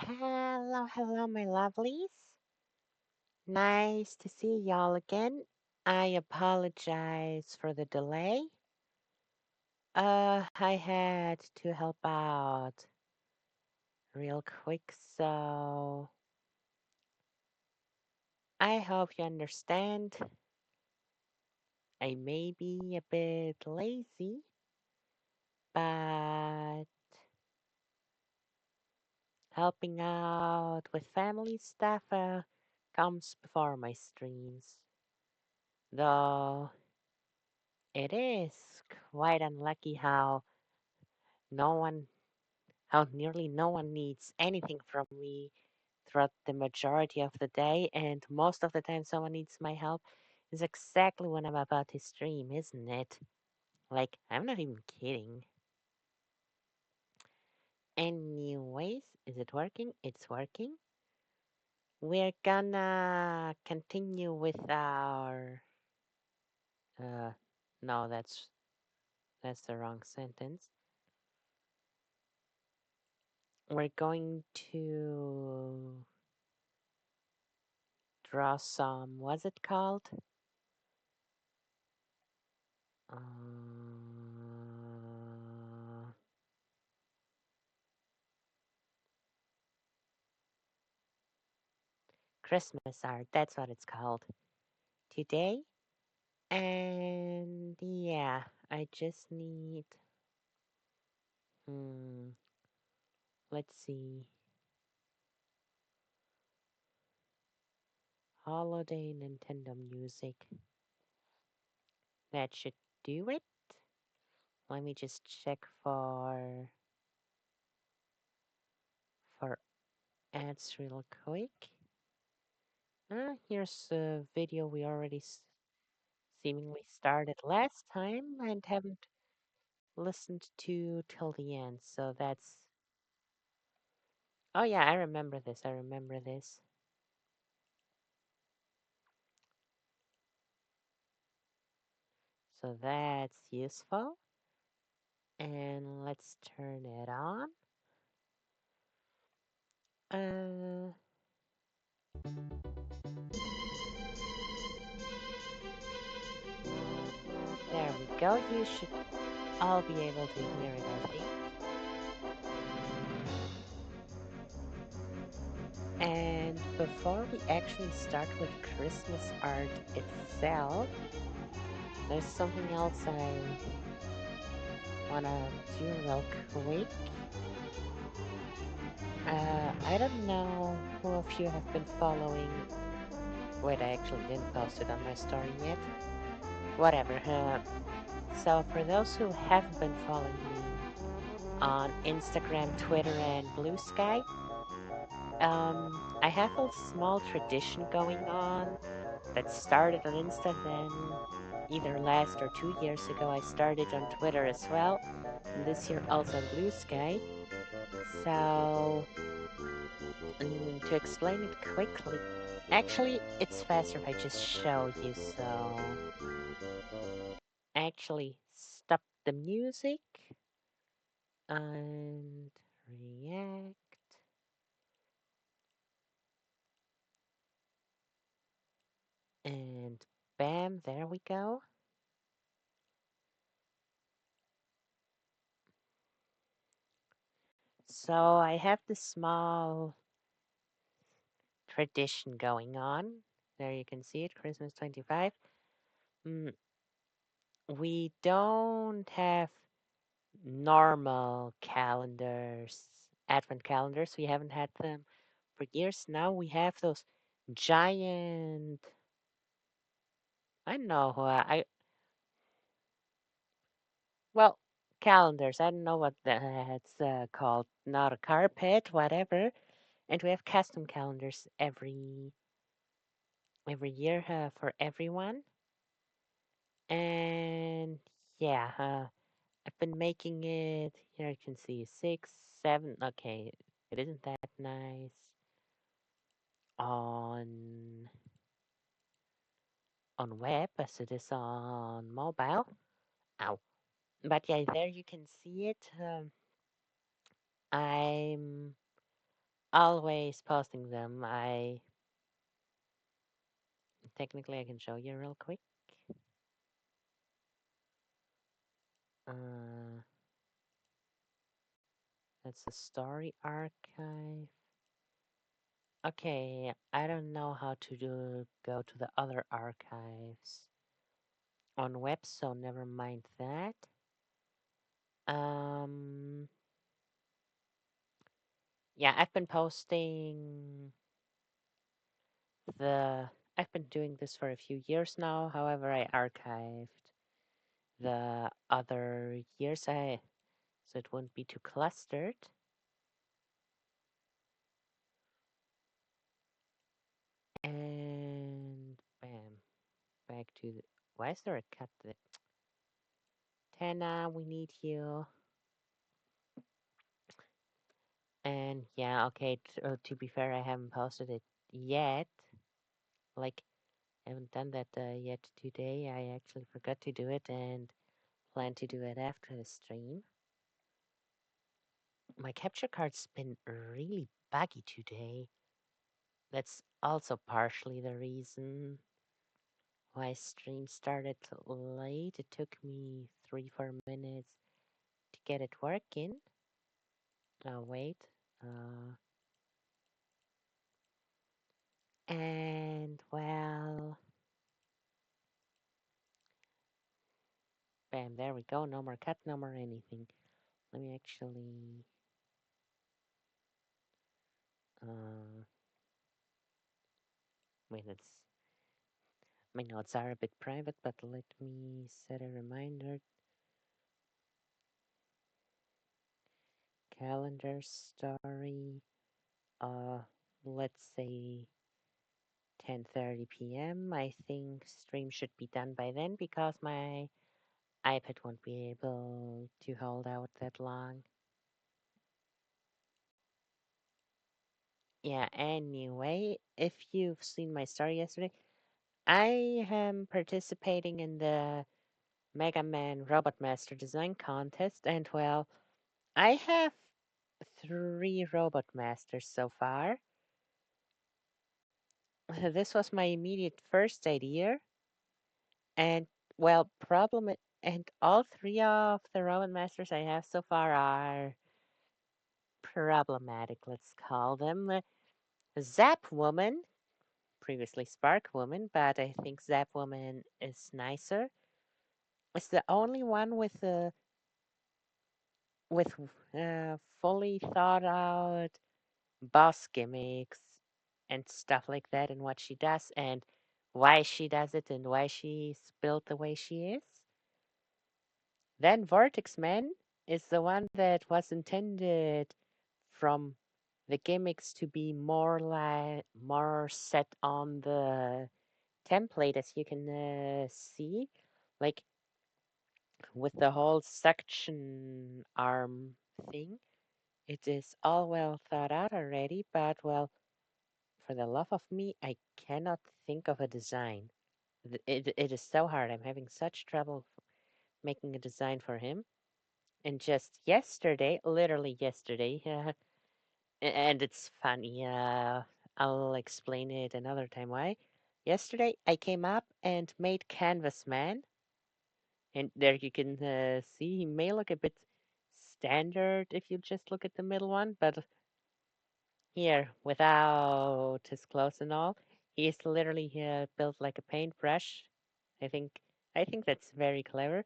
Hello, hello, my lovelies. Nice to see y'all again. I apologize for the delay. I had to help out real quick, so I hope you understand. I may be a bit lazy, but helping out with family stuff comes before my streams. Though it is quite unlucky no one, how nearly no one needs anything from me throughout the majority of the day, and most of the time someone needs my help is exactly when I'm about to stream, isn't it? Like, I'm not even kidding. Anyways, is it working? It's working. We're gonna continue with our uh no, that's the wrong sentence. We're going to draw some, what's it called? Uh, Christmas art, that's what it's called today. And yeah, I just need, hmm, let's see, holiday Nintendo music. That should do it. Let me just check for ads real quick. Here's a video we already seemingly started last time and haven't listened to till the end. So that's. Oh, yeah, I remember this. I remember this. So that's useful. And let's turn it on. Uh, there we go. You should all be able to hear it, I think. And before we actually start with Christmas art itself, there's something else I wanna do real quick. I don't know who of you have been following. Wait, I actually didn't post it on my story yet. Whatever. So for those who haven't been following me on Instagram, Twitter, and Blue Sky, I have a small tradition going on that started on Insta, then either last or 2 years ago I started on Twitter as well, and this year also on Blue Sky. So, to explain it quickly, actually, it's faster if I just show you. So, actually, stop the music and react. And bam, there we go. So I have this small tradition going on. There you can see it, Christmas 25. Mm, we don't have normal calendars, advent calendars. We haven't had them for years now. We have those giant, I don't know, well, calendars. I don't know what that's called. Not a carpet, whatever. And we have custom calendars every year for everyone. And yeah, I've been making it. Here you can see 6, 7. Okay, it isn't that nice on web as it is on mobile. Ow. But yeah, there you can see it. I'm always posting them. I can show you real quick. Uh, that's the story archive. Okay, I don't know how to go to the other archives on web, so never mind that. Um, yeah, the I've been doing this for a few years now. However, I archived the other years I so it won't be too clustered. And bam, back to the. Why is there a cut there? Tana, we need you. And yeah, okay. To be fair, I haven't posted it yet. Like, I haven't done that yet today. I actually forgot to do it and plan to do it after the stream. My capture card's been really buggy today. That's also partially the reason why stream started late. It took me 3-4 minutes to get it working. Oh, wait. Uh, and well, bam, there we go. No more cut, no more anything. Let me actually, uh, wait, my notes are a bit private, but let me set a reminder. Calendar story, uh, let's say 10:30 p.m. I think stream should be done by then because my iPad won't be able to hold out that long. Yeah, anyway, if you've seen my story yesterday, I am participating in the Mega Man Robot Master Design Contest, and well, I have 3 Robot Masters so far. This was my immediate first idea, and well, and all 3 of the Robot Masters I have so far are problematic, let's call them. Zap Woman, previously Spark Woman, but I think Zap Woman is nicer. It's the only one with fully thought out boss gimmicks and stuff like that, and what she does, and why she does it, and why she's built the way she is. Then Vortex Man is the one that was intended from the gimmicks to be more set on the template, as you can see, like with the whole suction arm thing. It is all well thought out already, but well, for the love of me, I cannot think of a design. It is so hard. I'm having such trouble making a design for him. And just yesterday, literally yesterday, and it's funny, I'll explain it another time why. Yesterday, I came up and made Canvas Man, and there you can see he may look a bit standard if you just look at the middle one, but here, without his clothes and all, he is literally built like a paintbrush. I think I think that's very clever.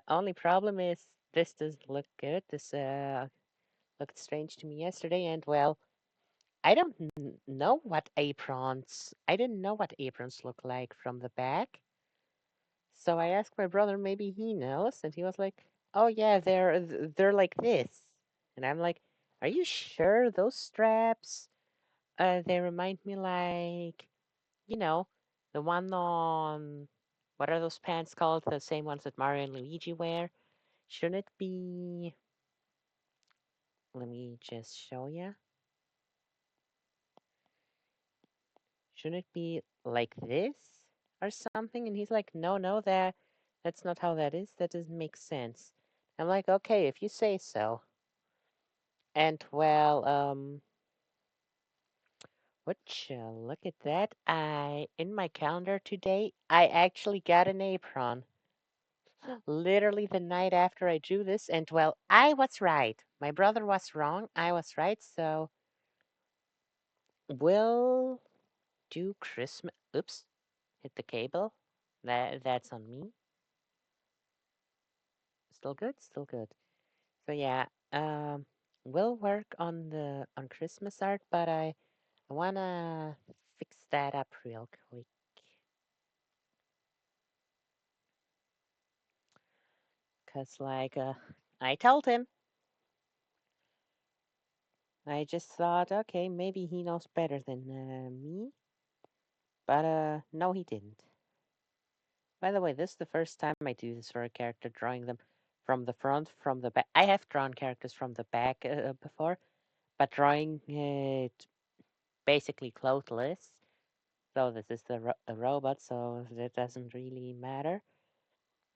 Only problem is this doesn't look good. This looked strange to me yesterday, and well, I don't know what aprons. I didn't know what aprons look like from the back. So I asked my brother, maybe he knows, and he was like, "Oh yeah, they're like this." And I'm like, "Are you sure those straps? They remind me like, you know, the one on what are those pants called? The same ones that Mario and Luigi wear. Shouldn't it be? Let me just show you. Shouldn't it be like this or something?" And he's like, "No, no, that's not how that is. That doesn't make sense." I'm like, "Okay, if you say so." And well, Which, look at that. In my calendar today, I actually got an apron. Literally the night after I drew this, and well, I was right. My brother was wrong. I was right. So we'll do Christmas. Oops, hit the cable. That's on me. Still good. Still good. So yeah, we'll work on Christmas art, but I wanna fix that up real quick. Cause like I told him, I just thought, okay, maybe he knows better than me, but no, he didn't. By the way, this is the first time I do this for a character, drawing them from the front, from the back. I have drawn characters from the back before, but drawing it basically clothless. So this is a robot, so that doesn't really matter.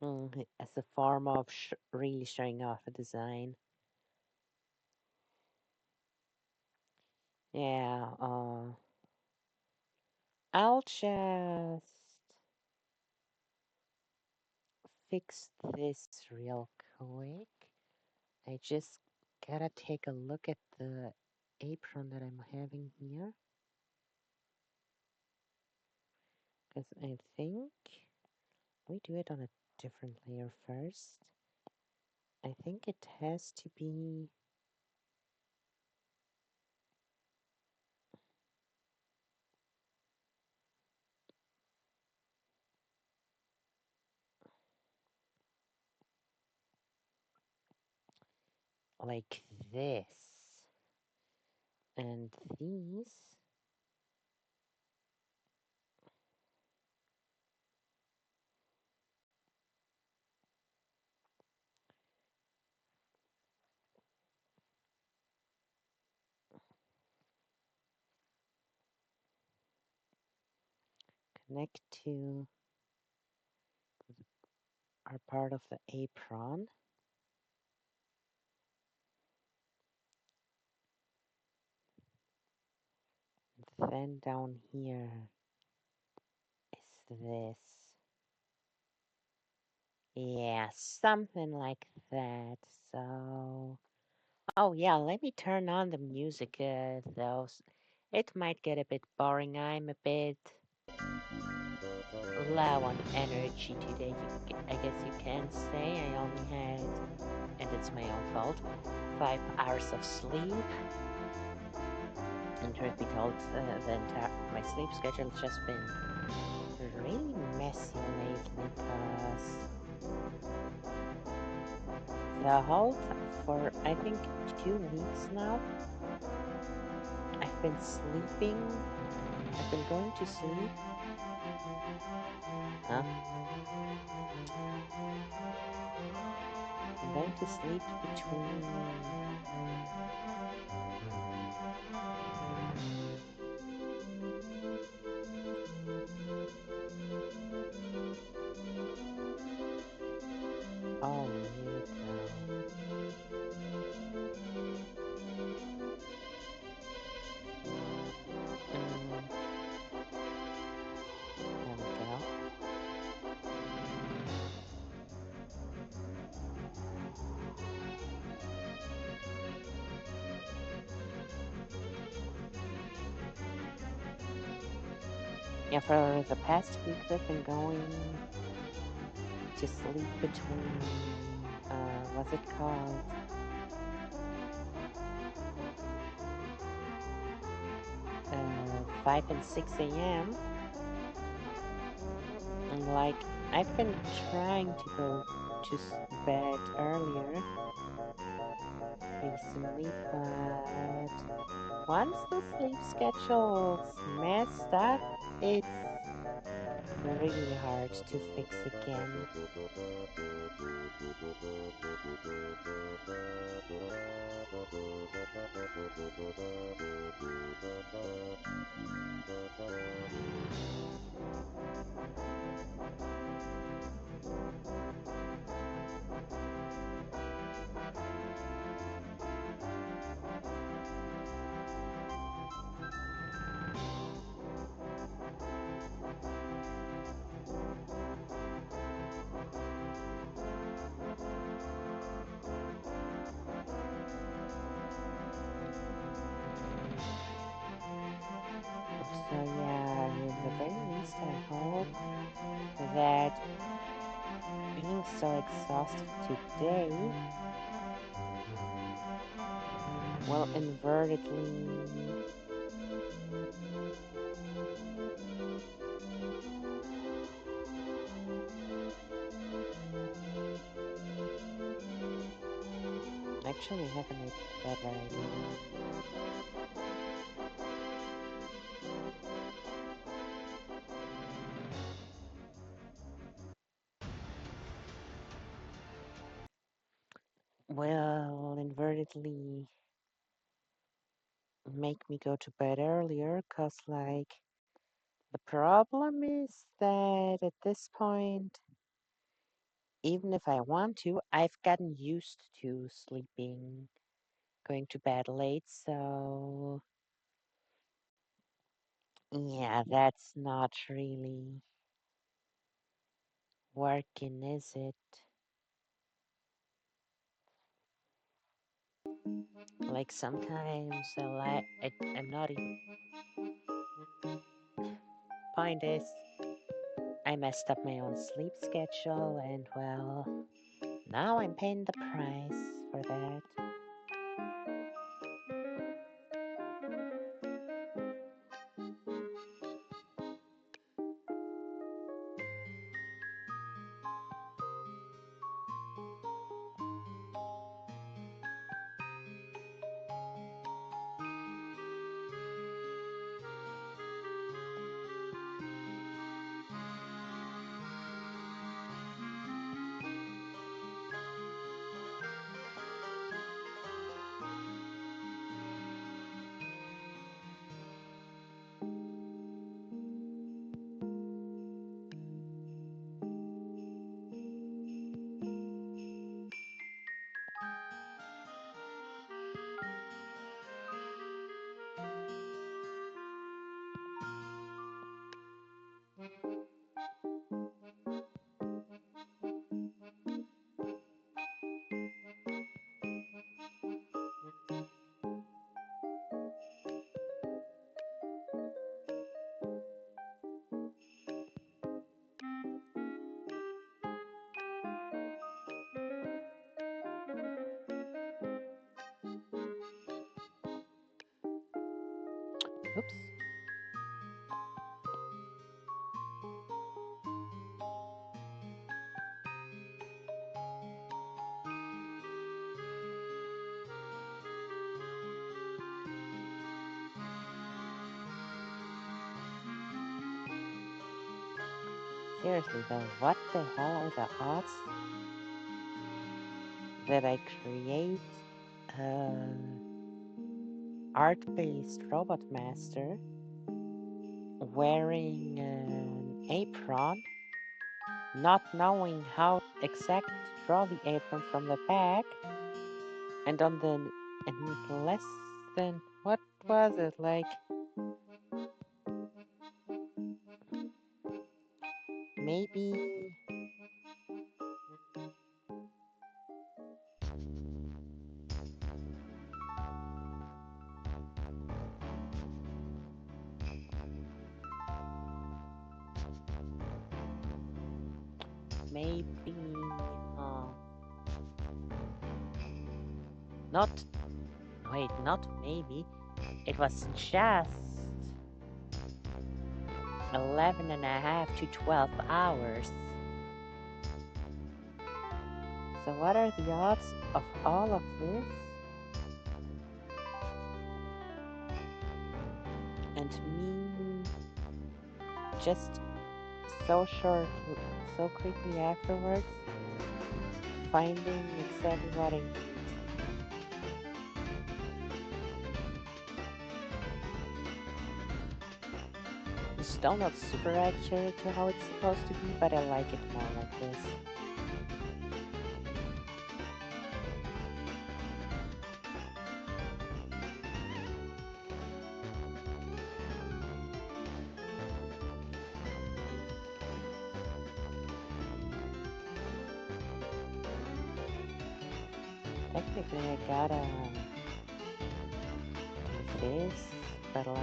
As a form of really showing off a design. Yeah, I'll just fix this real quick. I just gotta take a look at the apron that I'm having here. Because I think we do it on a different layer first. I think it has to be like this. And these connect to are part of the apron. Then down here is this. Yeah, something like that. So, oh yeah, let me turn on the music, though. It might get a bit boring. I'm a bit low on energy today. I guess you can say I only had, and it's my own fault, 5 hours of sleep. And truth be told, my sleep schedule's just been really messy lately, cause the whole for I think 2 weeks now, I've been sleeping. I've been going to sleep. Huh? I'm going to sleep between. Oh, you go. There we go. Yeah, for the past weeks, I've been going to sleep between. What's it called? 5 and 6 a.m. And like, I've been trying to go to bed earlier recently, but once the sleep schedule's messed up, it's really hard to fix again. hope that being so exhausted today will inadvertently actually have a better idea. Will inadvertently make me go to bed earlier, cause like the problem is that at this point, even if I want to, I've gotten used to sleeping, going to bed late, so yeah, that's not really working, is it? Like sometimes I'm not even. Point is, I messed up my own sleep schedule, and well, now I'm paying the price for that. Oops. Seriously though, what the hell are the odds that I create a art-based robot master wearing an apron, not knowing how exact to draw the apron from the back, and on the and less than what was it like maybe maybe uh, not wait not maybe it was just 11 and a half to 12 hours. So what are the odds of all of this and me just so short, so quickly afterwards, finding exactly what I need? It's still not super accurate to how it's supposed to be, but I like it more like this. Technically, I gotta do this, but like,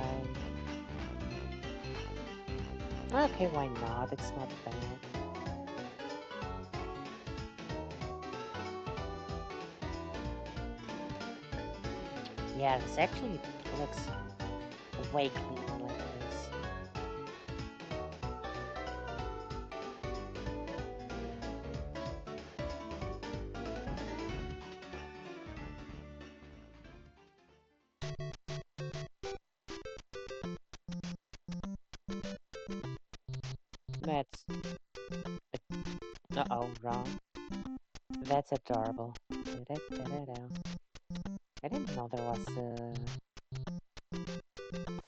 Okay, why not? It's not bad. Yeah, this actually looks way cleaner like this. That's... Uh-oh, wrong. That's adorable. Da-da-da-da-da. I didn't know there was a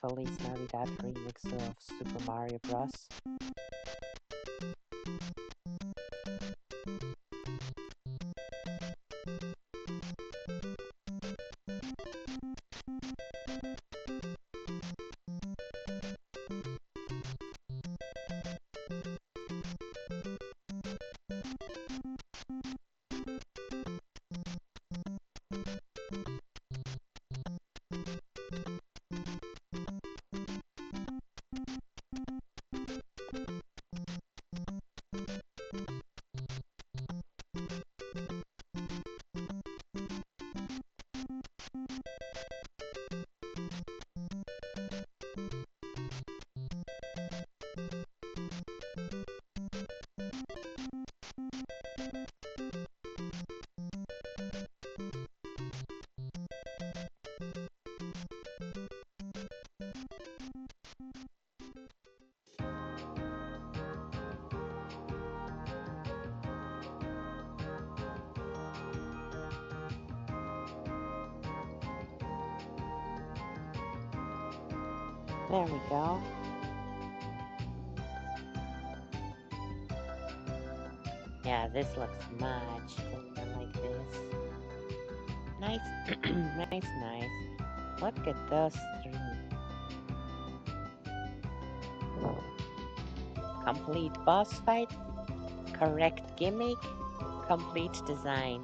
Feliz Navidad remix of Super Mario Bros. There we go. Yeah, this looks much cleaner like this. Nice, nice. Look at those three. Complete boss fight, correct gimmick, complete design.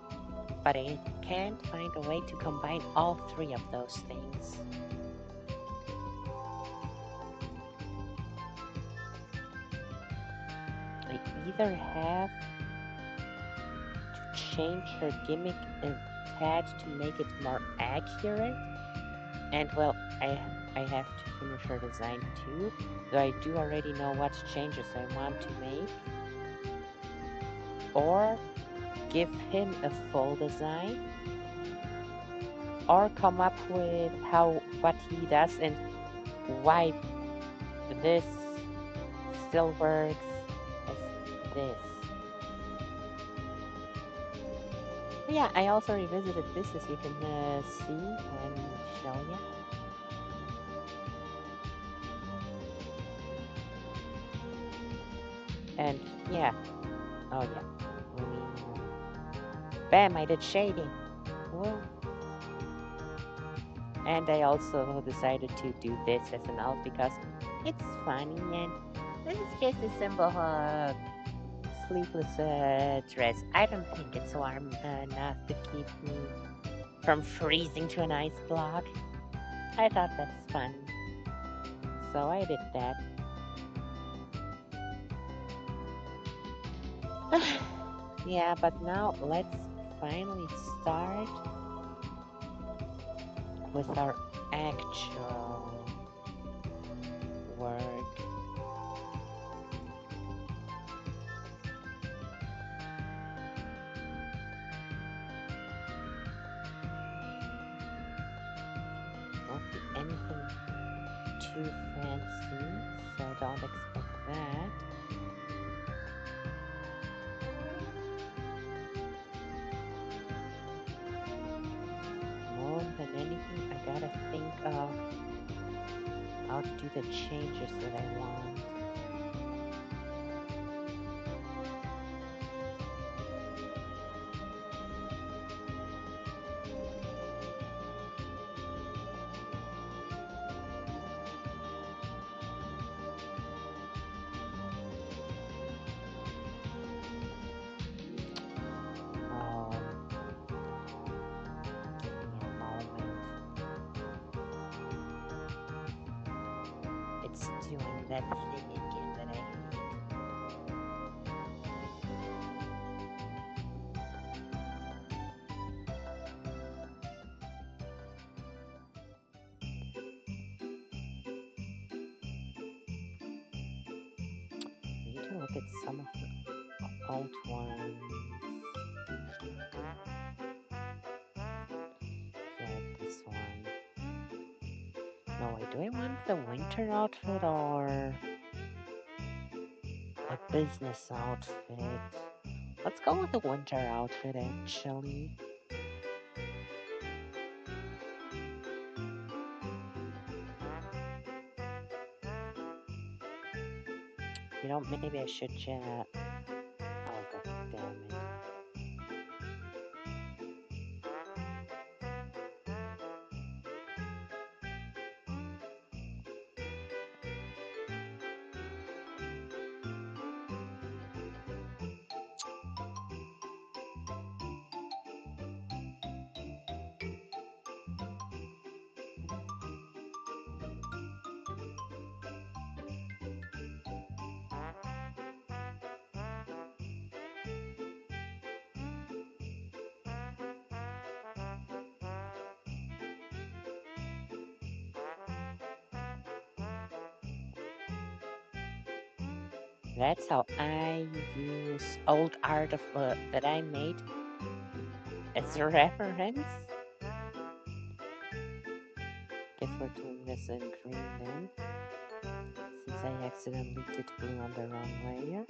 But I can't find a way to combine all three of those things. I either have to change her gimmick a tad to make it more accurate, and well, I have to finish her design too, though I do already know what changes I want to make, or give him a full design, or come up with what he does and why this still works as this. But yeah, I also revisited this, as you can see when show you. And yeah, oh yeah, bam, I did shading. Whoa. And I also decided to do this as an alt because it's funny, and this is just a simple sleeveless dress. I don't think it's warm enough to keep me from freezing to an ice block. I thought that's fun, so I did that. Yeah, but now let's finally start with our actual work. Won't be anything too fancy, so don't expect that. More than anything, I gotta think of how to do the changes that I want. Um, Give me a moment. It's doing that thing again that I look at some of the old ones. Yeah, this one. No, wait, do I want the winter outfit or a business outfit? Let's go with the winter outfit, actually. You know, maybe I should chat. Oh, god damn it. That's how I use old art of that I made as a reference. Guess we're doing this in green then, since I accidentally did blue on the wrong layer.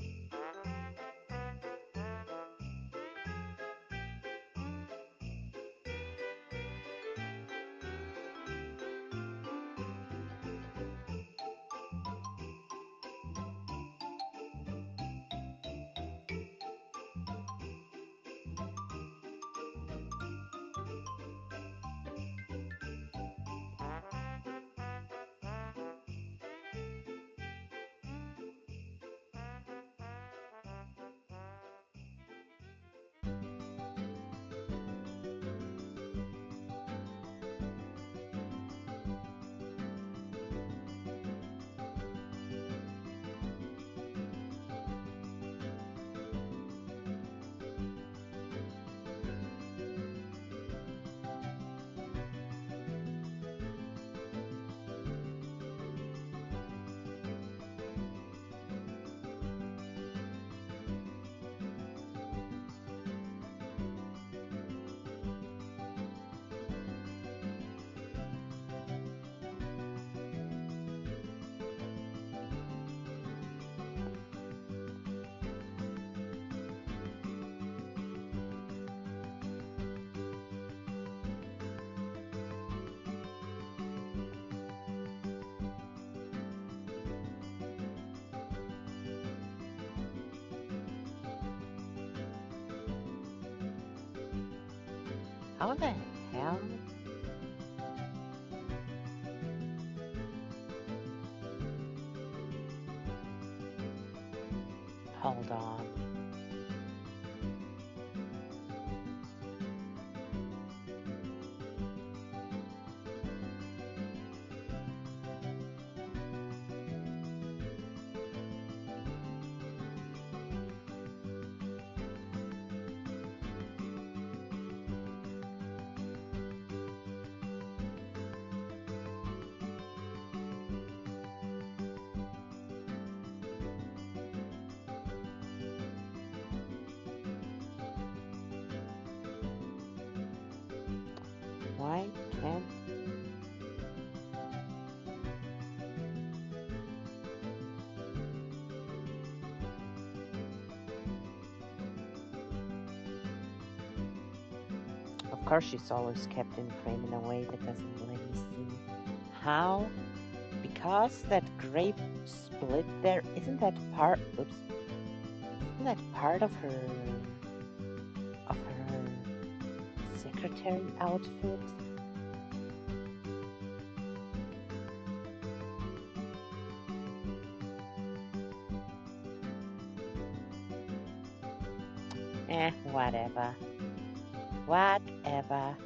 How the hell? Hold on. Why can't... Of course she's always kept in frame in a way that doesn't let me see. How? Because that gray split there, isn't that part... Oops. Isn't that part of her secretary outfit? Whatever. Whatever.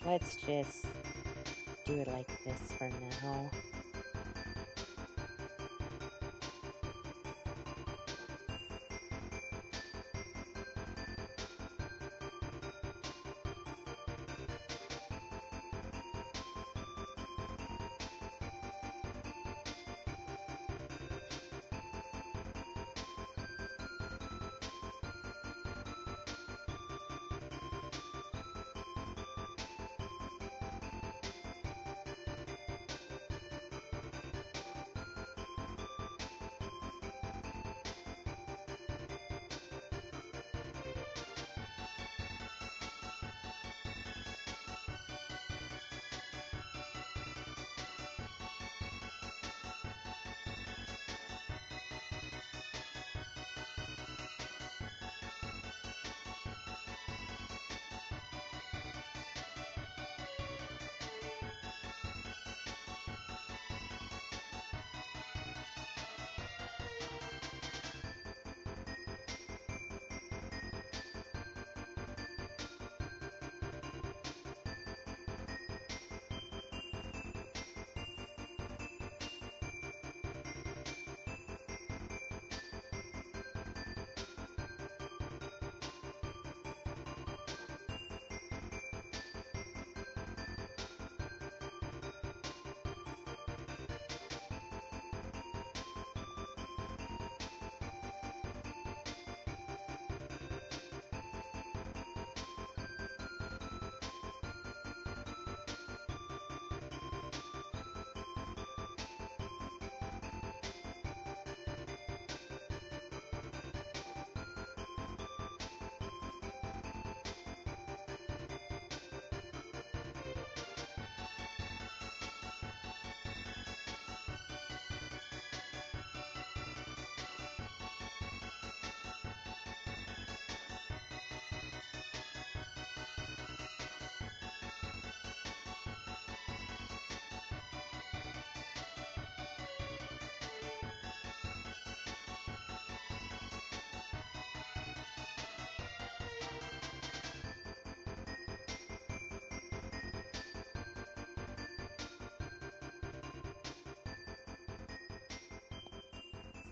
Let's just do it like this for now.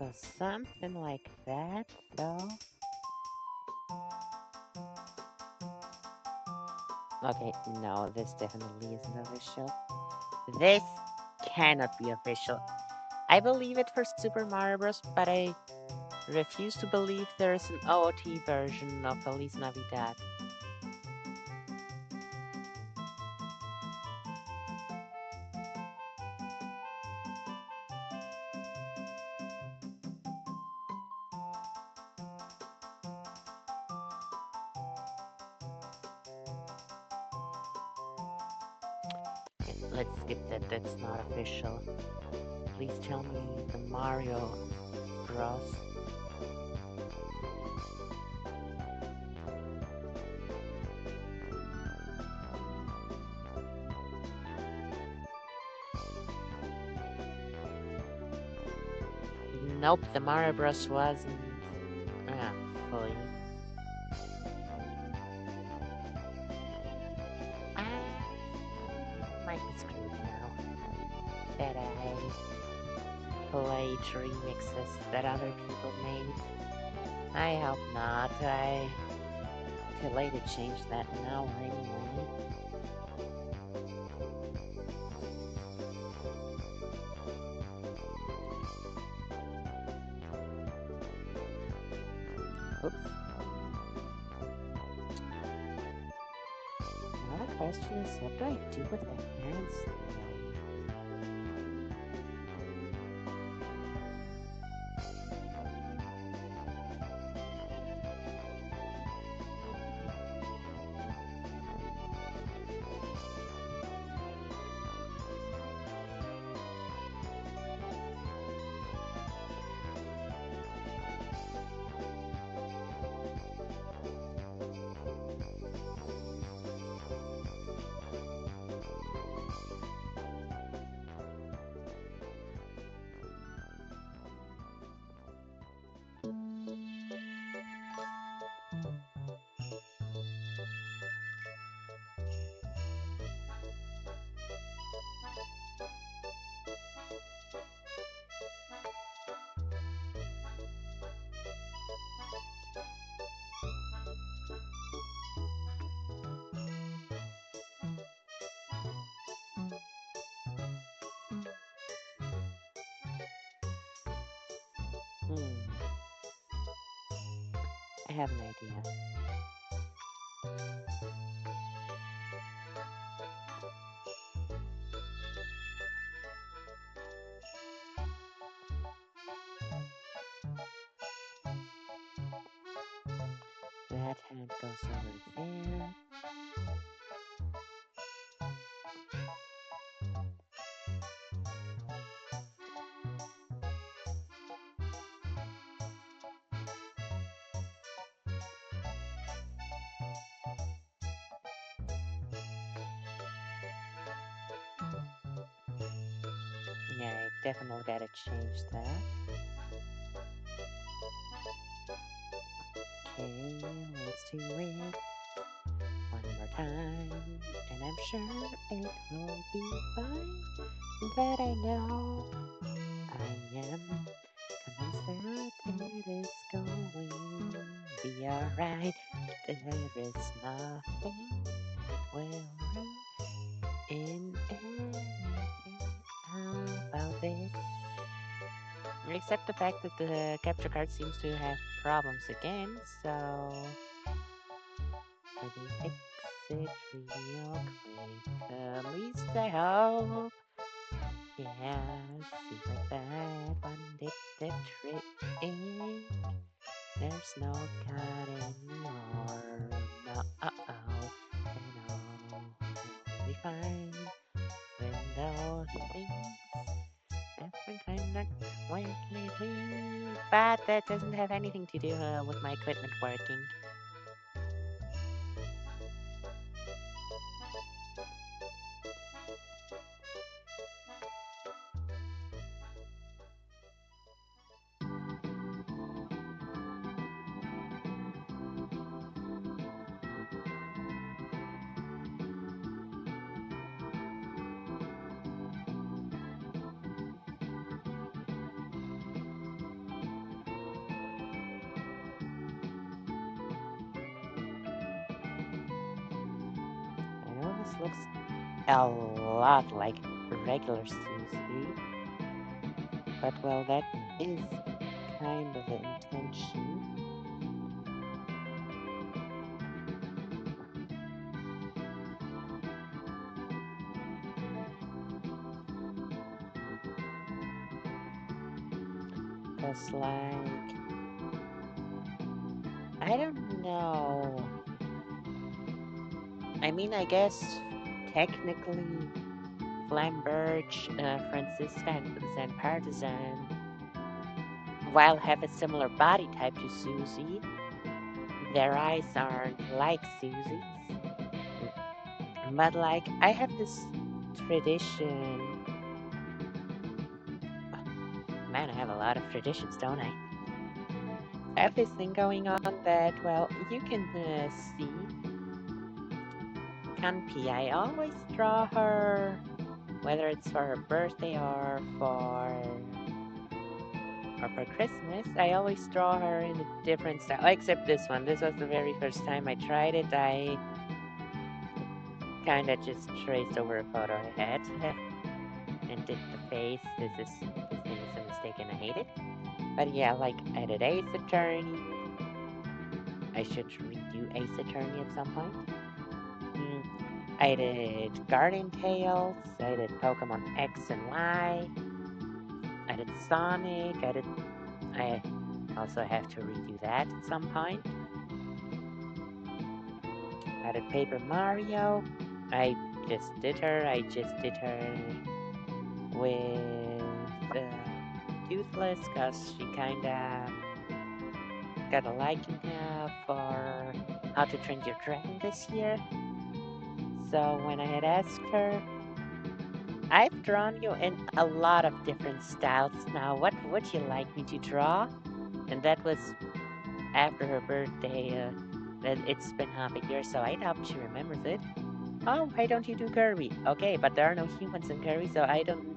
So something like that, though. Okay, no, this definitely isn't official. This cannot be official. I believe it for Super Mario Bros., but I refuse to believe there's an OOT version of Feliz Navidad. Okay, let's skip that. That's not official. Please tell me the Mario Bros. Nope, the Mario Bros. Wasn't fully. I might be screwed now that I played remixes that other people made. I hope not. I too late to change that now anyway. Oops. Now the question is, what do I do with the hands? Hmm, I have an idea. That hand goes over there. Yeah, I definitely gotta change that. Okay, let's do it one more time, and I'm sure it will be fine. That I know I am convinced that it is going to be alright. There is nothing will ruin anything about this. Except the fact that the capture card seems to have problems again, so let me fix it real quick. At least I hope. Yeah, seems like that one did the trick. There's no cut anymore. No, uh-oh, and all will be fine. When those things happen kinda quickly, but that doesn't have anything to do with my equipment working. looks a lot like regular sushi, but well, that is kind of the intention. Cause like, I don't know. I mean, I guess technically Flamberge, Francisca, and Partisan, while have a similar body type to Susie, their eyes aren't like Susie's. But like, I have this tradition. Man, I have a lot of traditions, don't I? I have this thing going on that, well, you can see Kanpi. I always draw her, whether it's for her birthday or for Christmas. I always draw her in a different style, except this one. This was the very first time I tried it. I kind of just traced over a photo I had and did the face. This thing is a mistake and I hate it. But yeah, like I did Ace Attorney. I should redo Ace Attorney at some point. Mm, I did Guardian Tales. I did Pokemon X and Y. I did Sonic. I also have to redo that at some point. I did Paper Mario. I just did her. I just did her with Toothless because she kinda got a liking for How to Train Your Dragon this year. So when I had asked her, I've drawn you in a lot of different styles now. What would you like me to draw? And that was after her birthday. It's been half a year, so I doubt she remembers it. Oh, why don't you do Kirby? Okay, but there are no humans in Kirby, so I don't.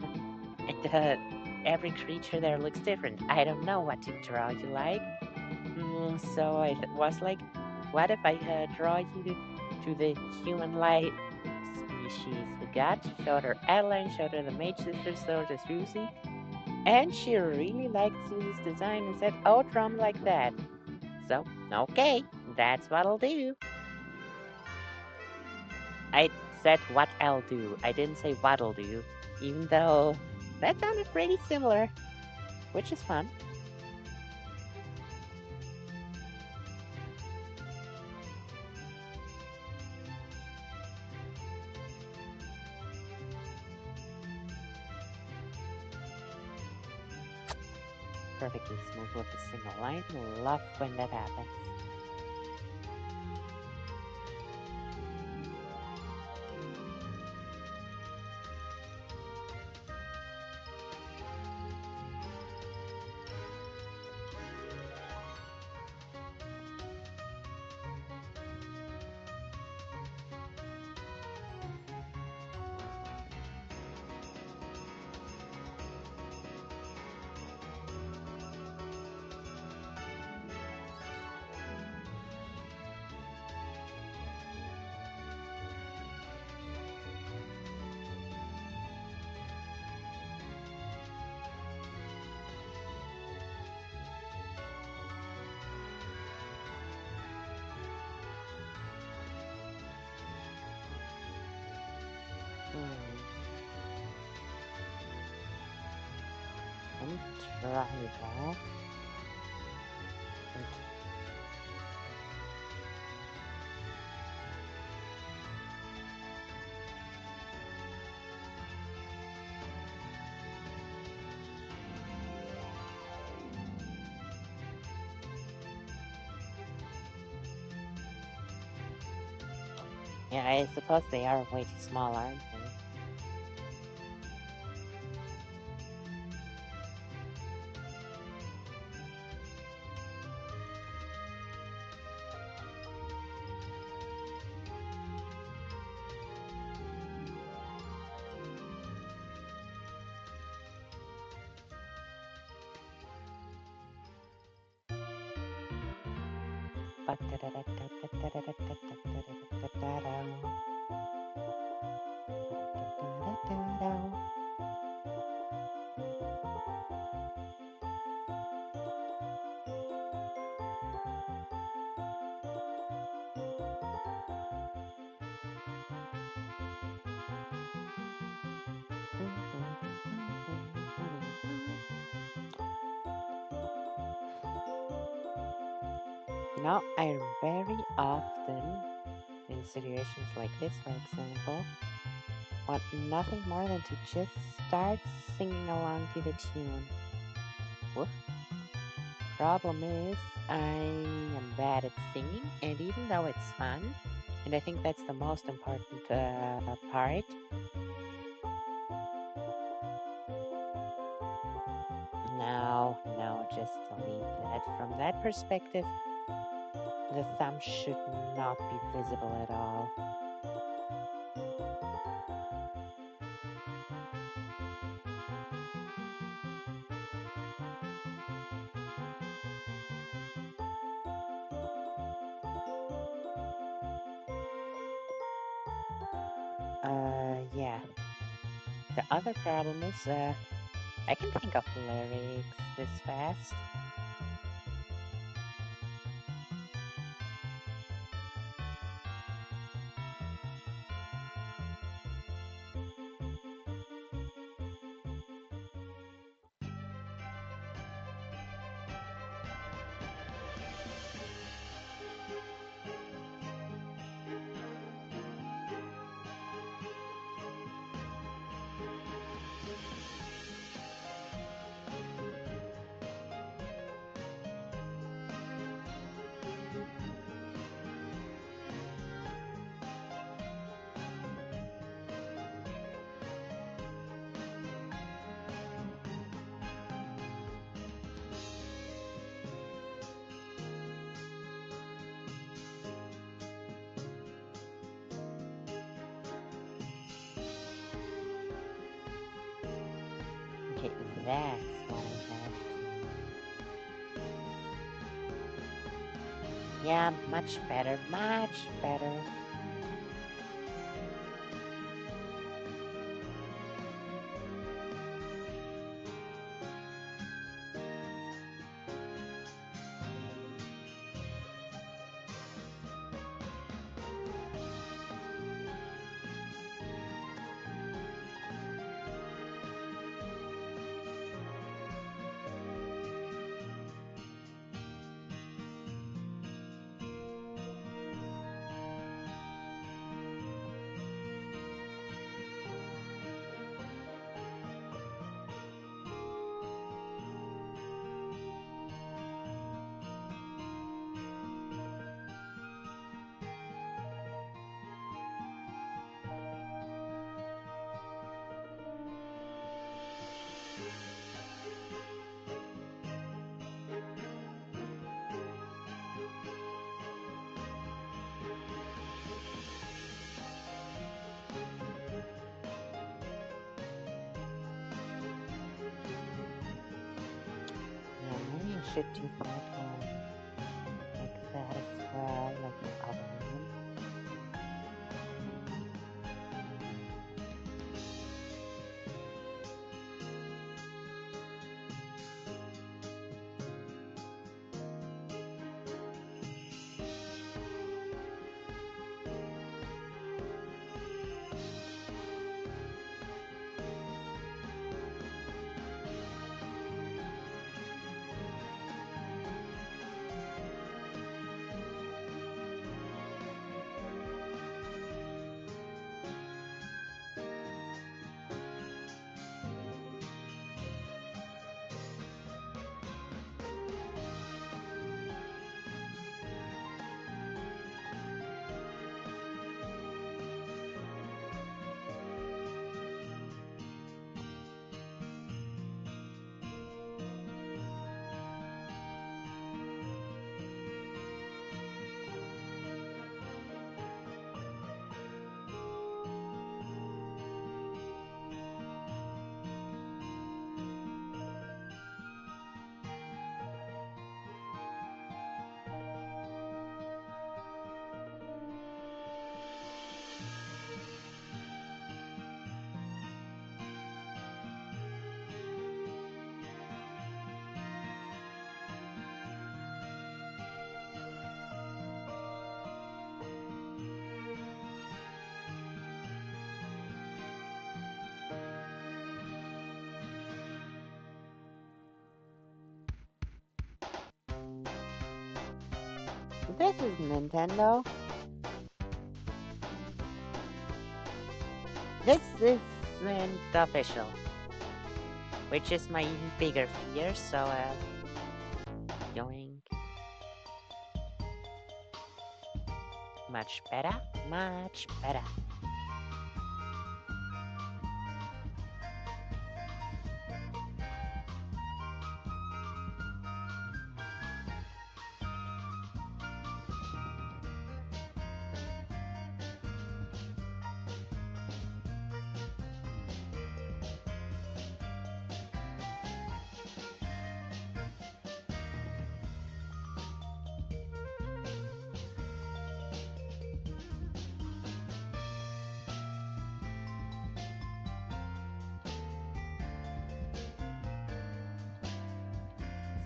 And every creature there looks different. I don't know what to draw you like. So I was like, what if I draw you to the human-like species we got? Showed her Adeline, showed her the Mage Sisters, showed her Susie. And she really liked Susie's design and said, oh, draw 'em like that. So, okay, that's what I'll do. I said what I'll do. I didn't say what'll do, even though that sounded pretty similar, which is fun. Perfectly smooth with a single line. Love when that happens. Let me try that. Yeah, I suppose they are way too small, aren't they? You know, I very often, in situations like this, for example, want nothing more than to just start singing along to the tune. Woof. Problem is, I am bad at singing, and even though it's fun, and I think that's the most important part, no, just delete that. From that perspective, the thumb should not be visible at all. Yeah. The other problem is, I can think of lyrics this fast. Okay, that's what I have to. Yeah, much better, much better. Yeah, maybe I should do that one like that as well, like the other one. This is Nintendo. This isn't official, which is my bigger fear, so, yoink. Much better, much better.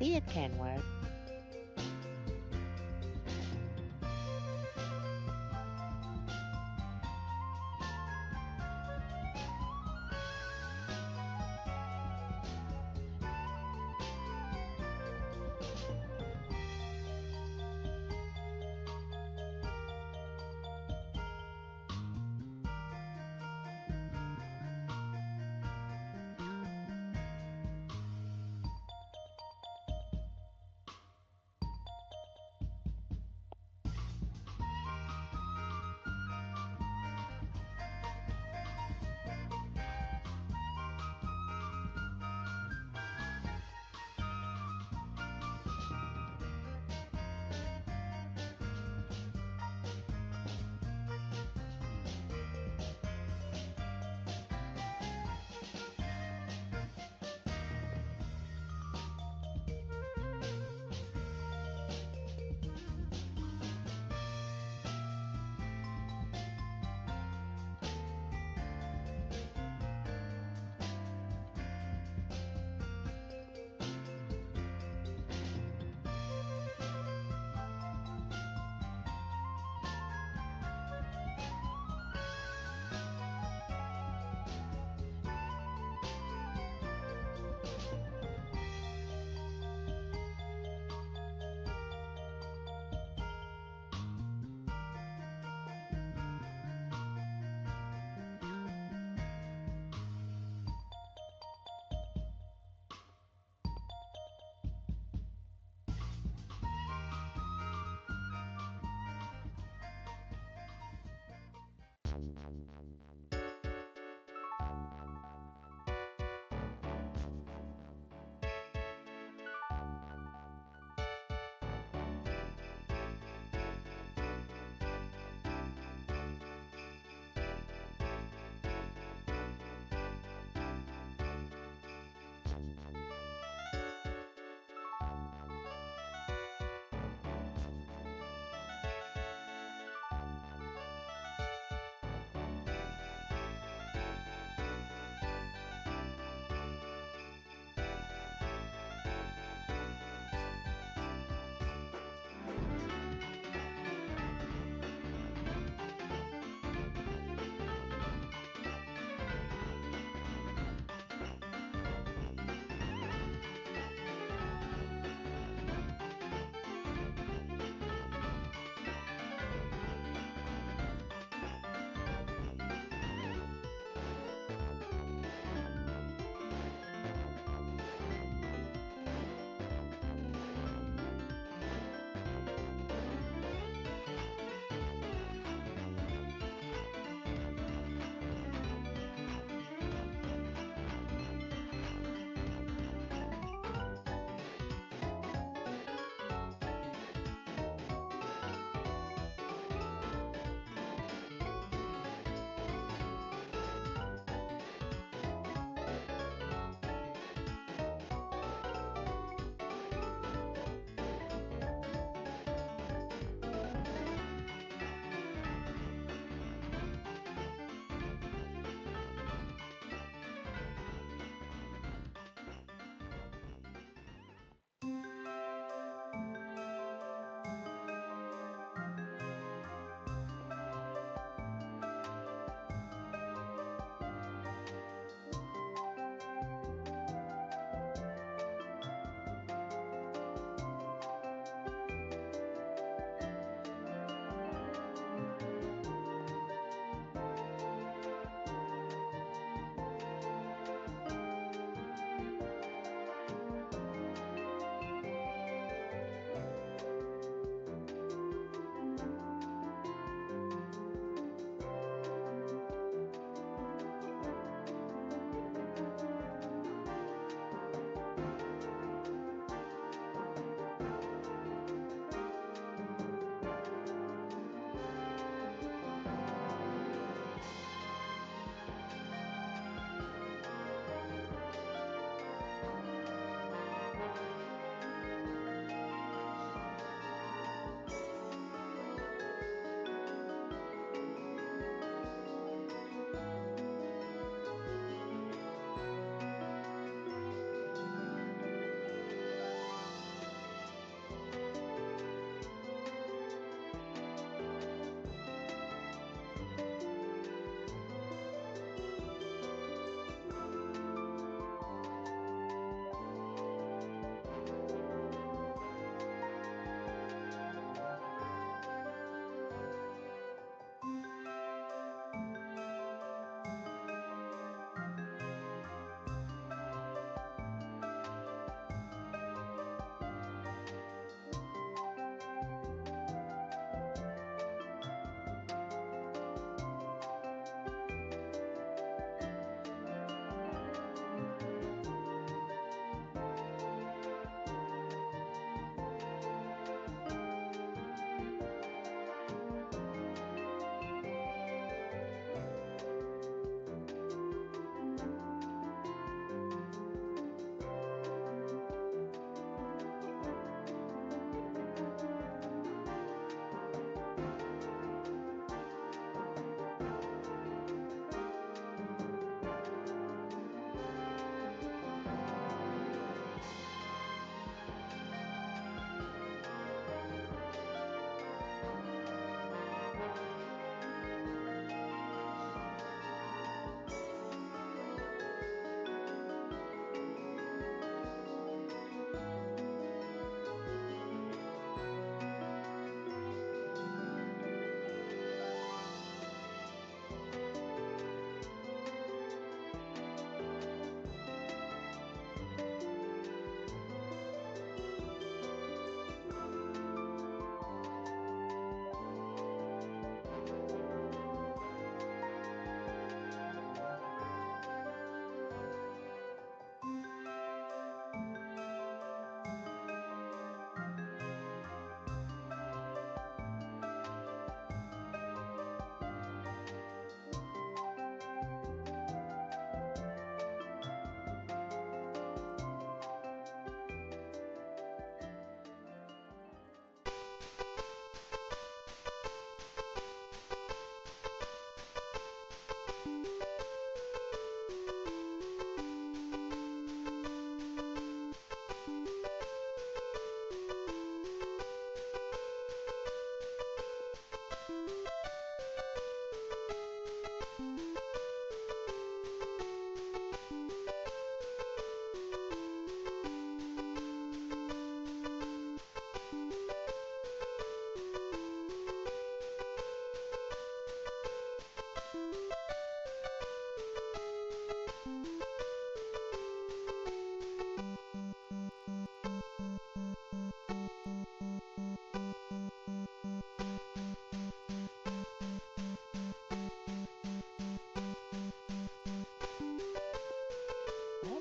See, it can work.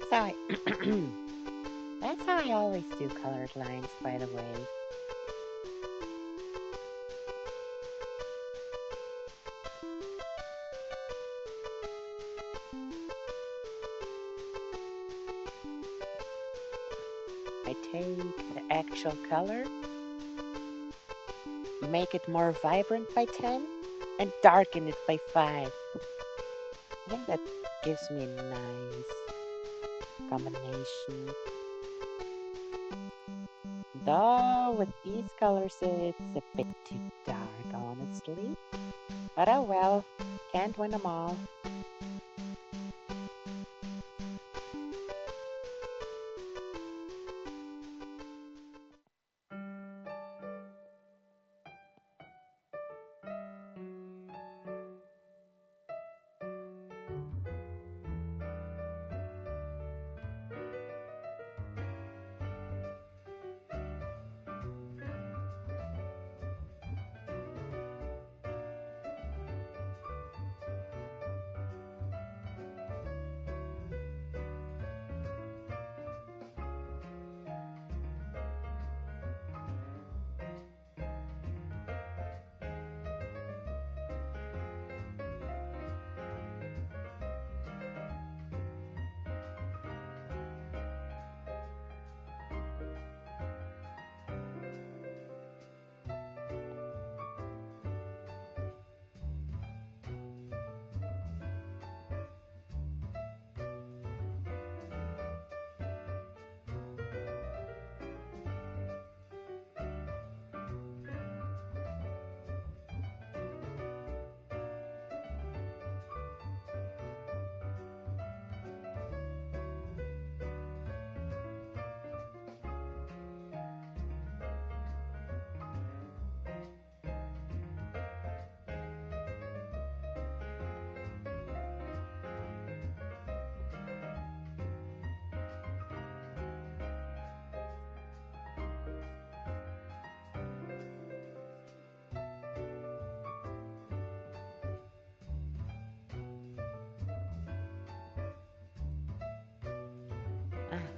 That's how I that's how I always do colored lines, by the way. I take the actual color, make it more vibrant by 10, and darken it by 5. I think that gives me a nice combination. Though with these colors it's a bit too dark, honestly. But oh well, can't win them all.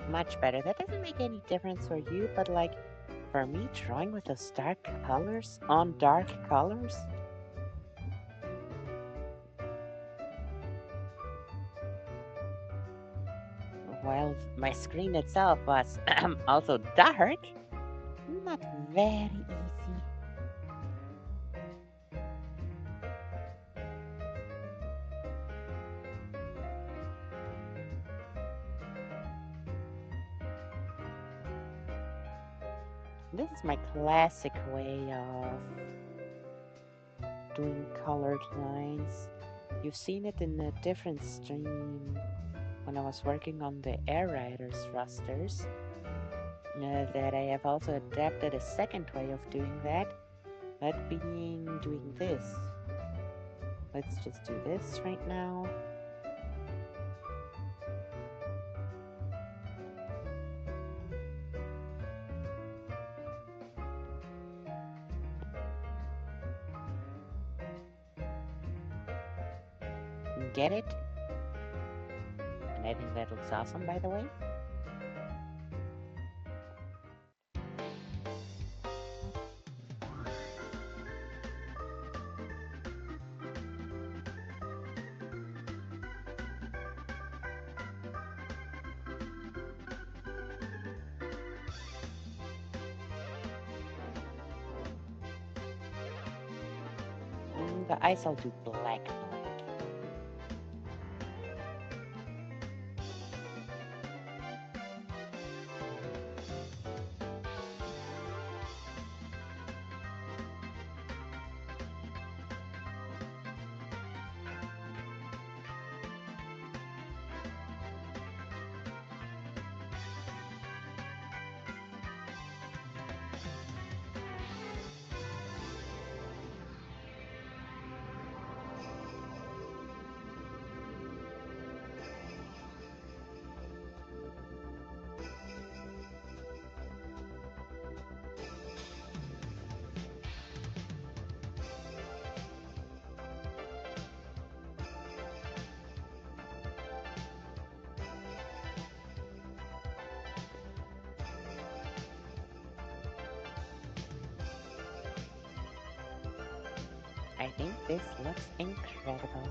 Much better. That doesn't make any difference for you, but like for me, drawing with those dark colors on dark colors, while my screen itself was also dark, not very easy. This is my classic way of doing colored lines. You've seen it in a different stream when I was working on the Air Riders rosters. That I have also adapted a second way of doing that, that being doing this. Let's just do this right now. Get it? And I think that looks awesome, by the way. The eyes I'll do black. I think this looks incredible.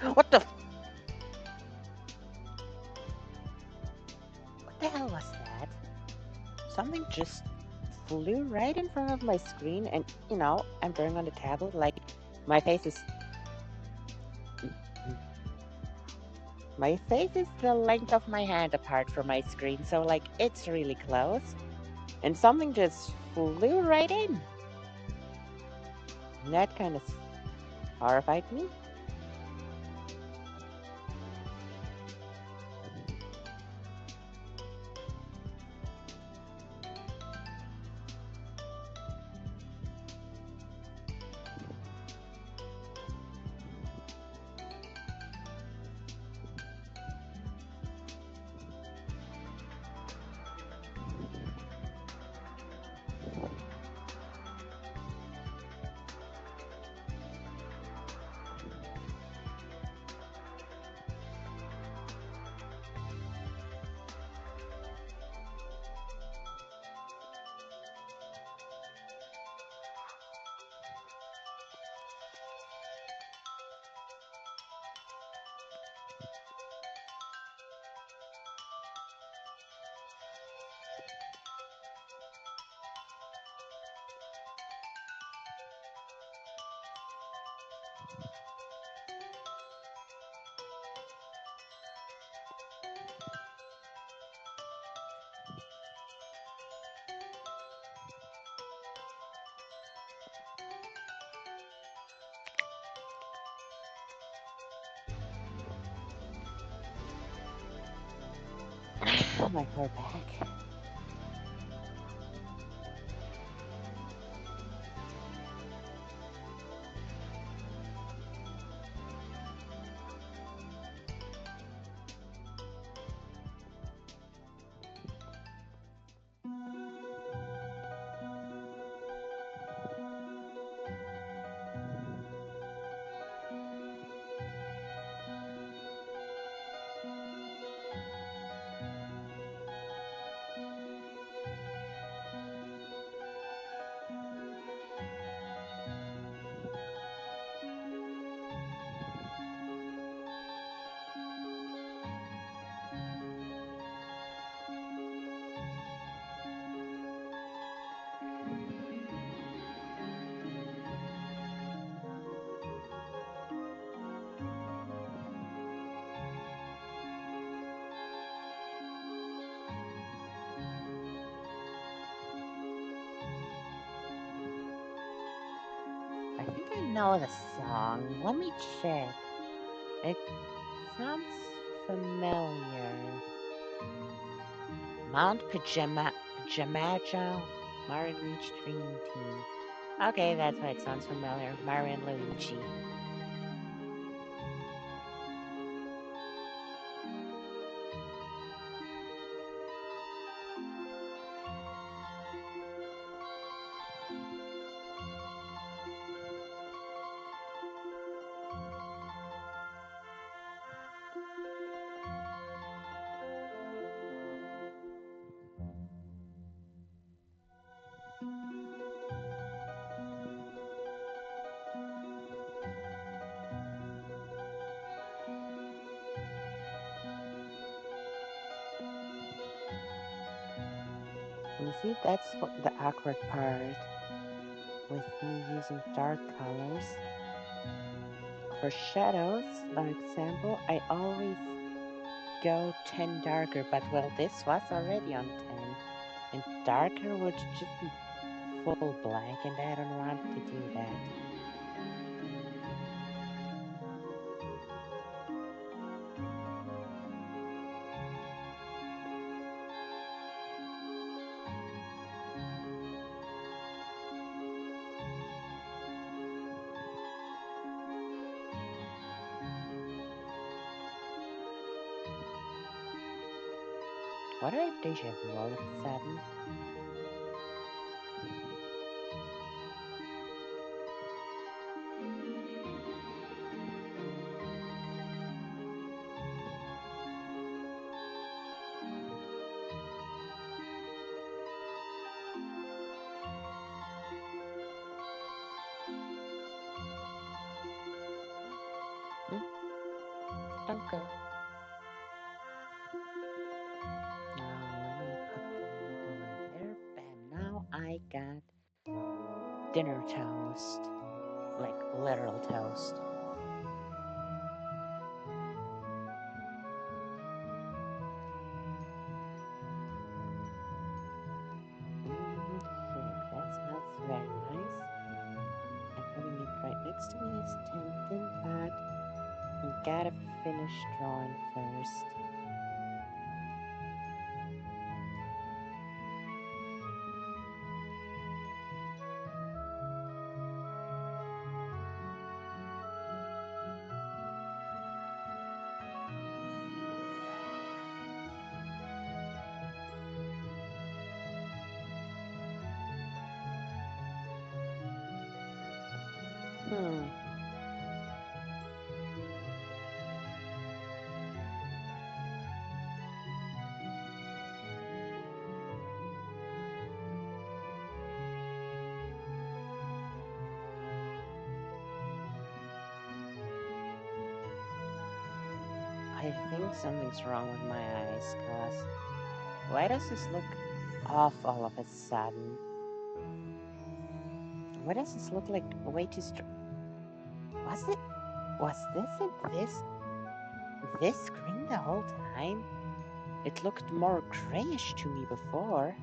What the? What the hell was that? Something just flew right in front of my screen, and I'm drawing on the tablet. Like my face is, my face is the length of my hand apart from my screen, so like it's really close. And something just flew right in. And that kind of horrified me. My poor back. I think I know the song. Let me check. It sounds familiar. Mount Pajamaja, Mario and Luigi Dream Team. Okay, that's why it sounds familiar. Mario and Luigi. You see, that's what the awkward part with me using dark colors. For shadows, for example, I always go 10 darker, but well, this was already on 10. And darker would just be full black, and I don't want to do that. What do I have deja vu all of a sudden? Hmm? Danke. Let me put that over there. Bam. Now I got dinner toast. Like literal toast. That smells very nice. And having it right next to me is tempting, but I gotta finish drawing first. Hmm. I think something's wrong with my eyes, cause why does this look off all of a sudden? Why does this look like way too was this in this screen the whole time? It looked more grayish to me before.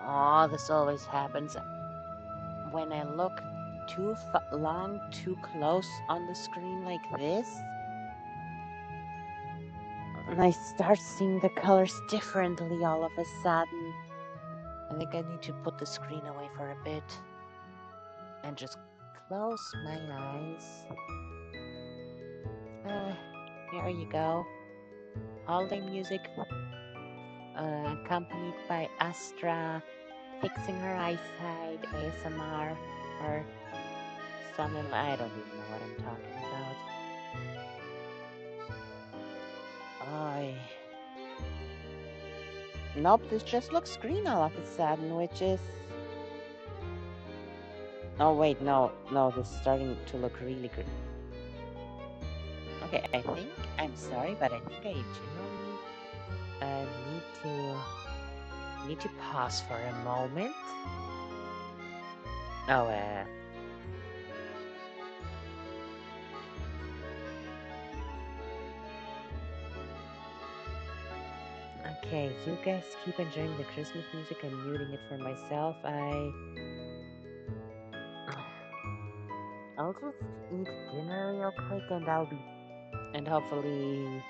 Oh, this always happens when I look too long, too close on the screen like this. And I start seeing the colors differently all of a sudden. I think I need to put the screen away for a bit and just close my eyes. Here you go. Holiday music accompanied by Astra fixing her eyesight, ASMR, or something. I don't even know what I'm talking about. Nope, this just looks green all of a sudden, which is... Oh wait, no, this is starting to look really green. Okay, I'm sorry, but I think I genuinely need to pause for a moment. Oh, okay, you guys keep enjoying the Christmas music. I'm muting it for myself. I'll just eat dinner real quick and hopefully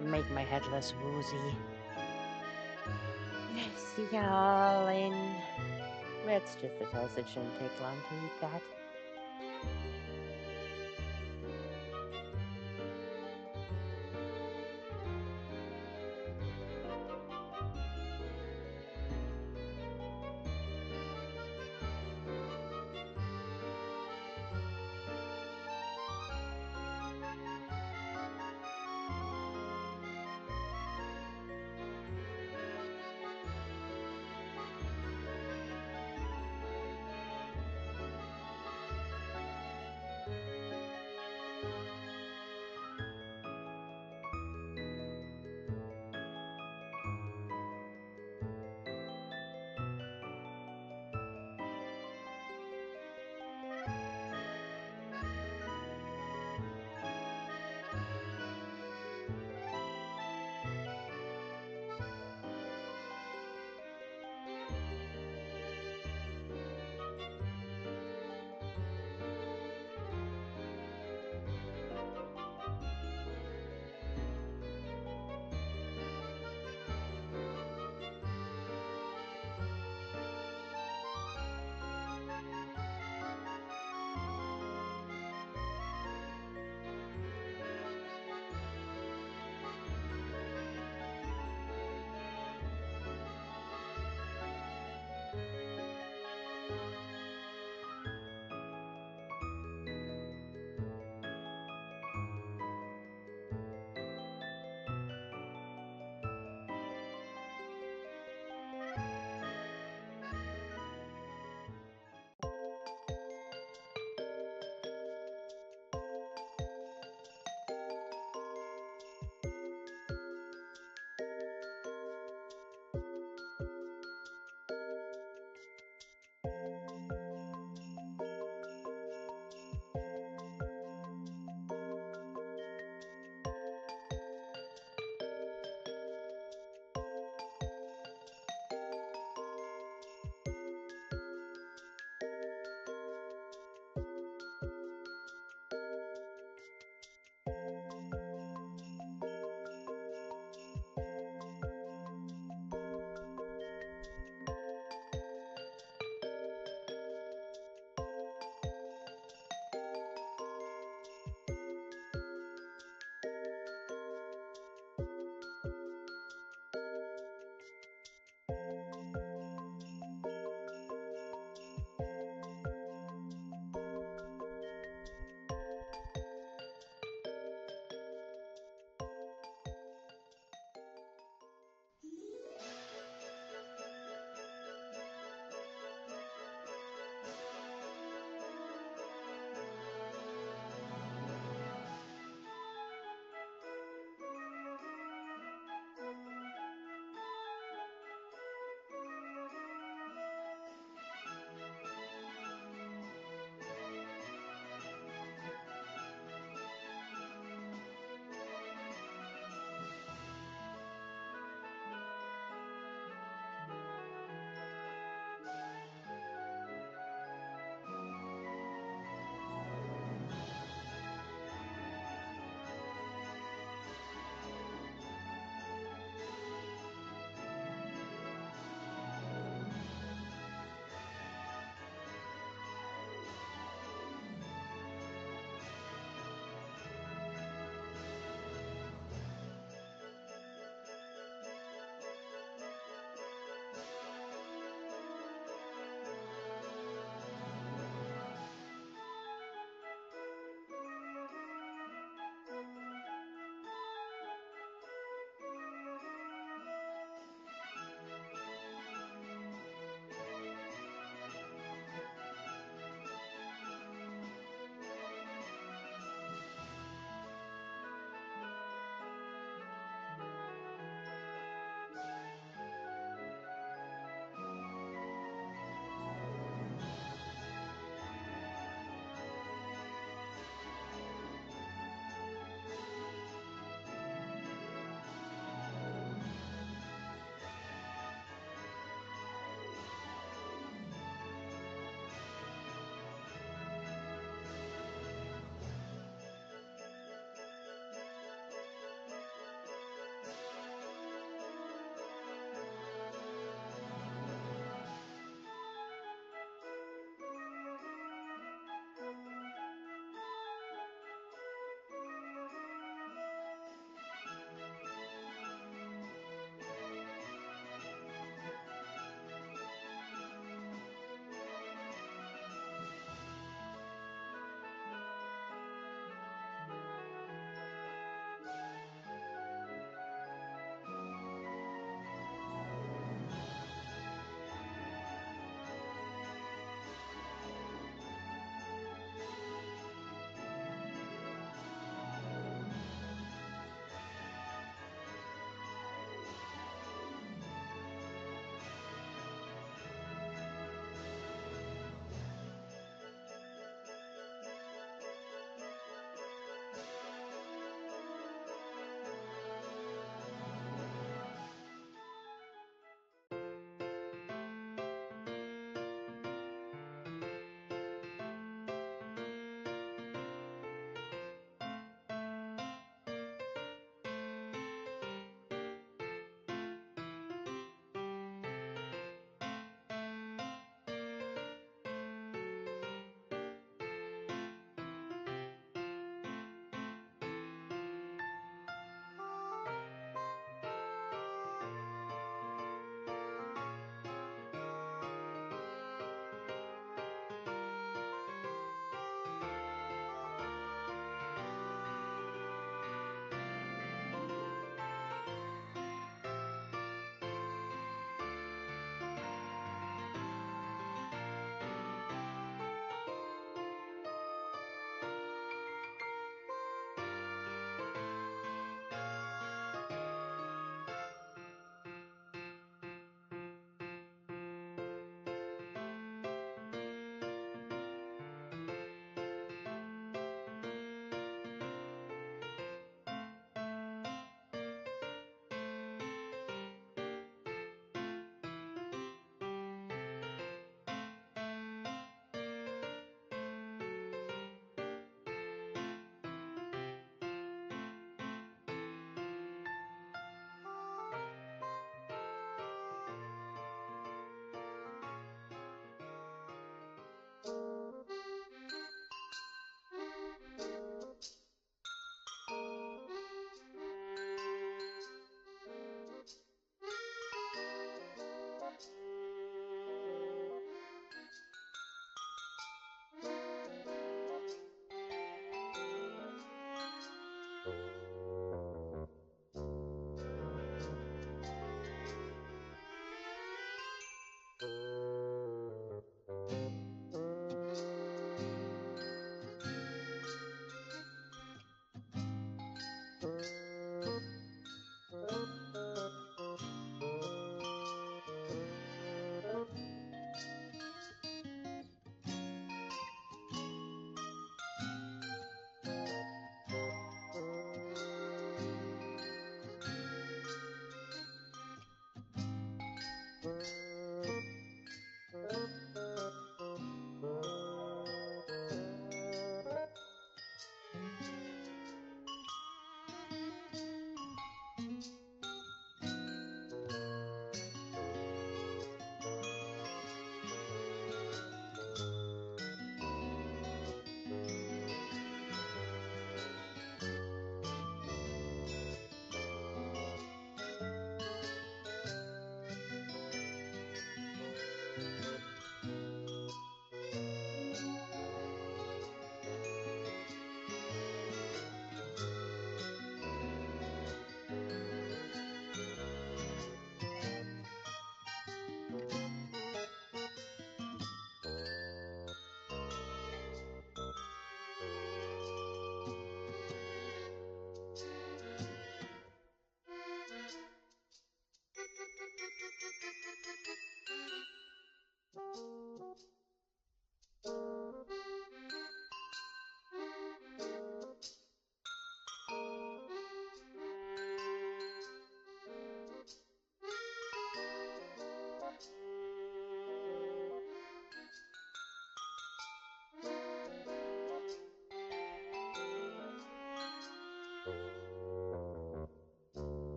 make my head less woozy. See y'all in... It's just a toast. It shouldn't take long to eat that.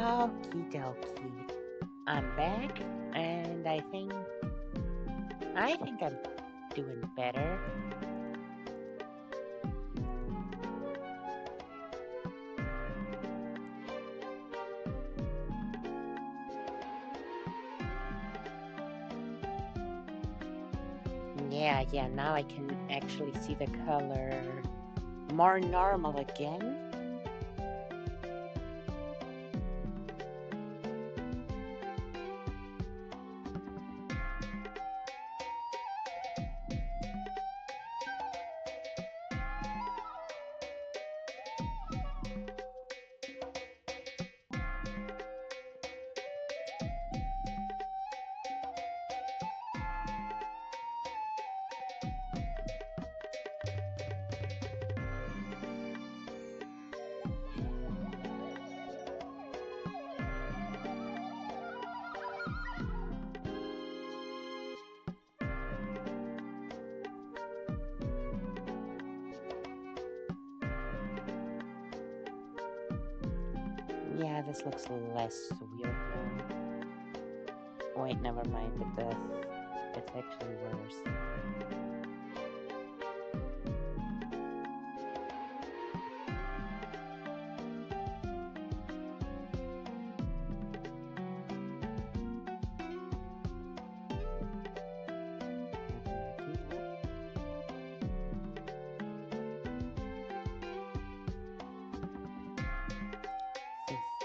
Okie dokie. I'm back, and I think I'm doing better. Yeah, now I can actually see the color more normal again. Yeah, this looks less weird now. Wait, never mind, it does. It's actually worse.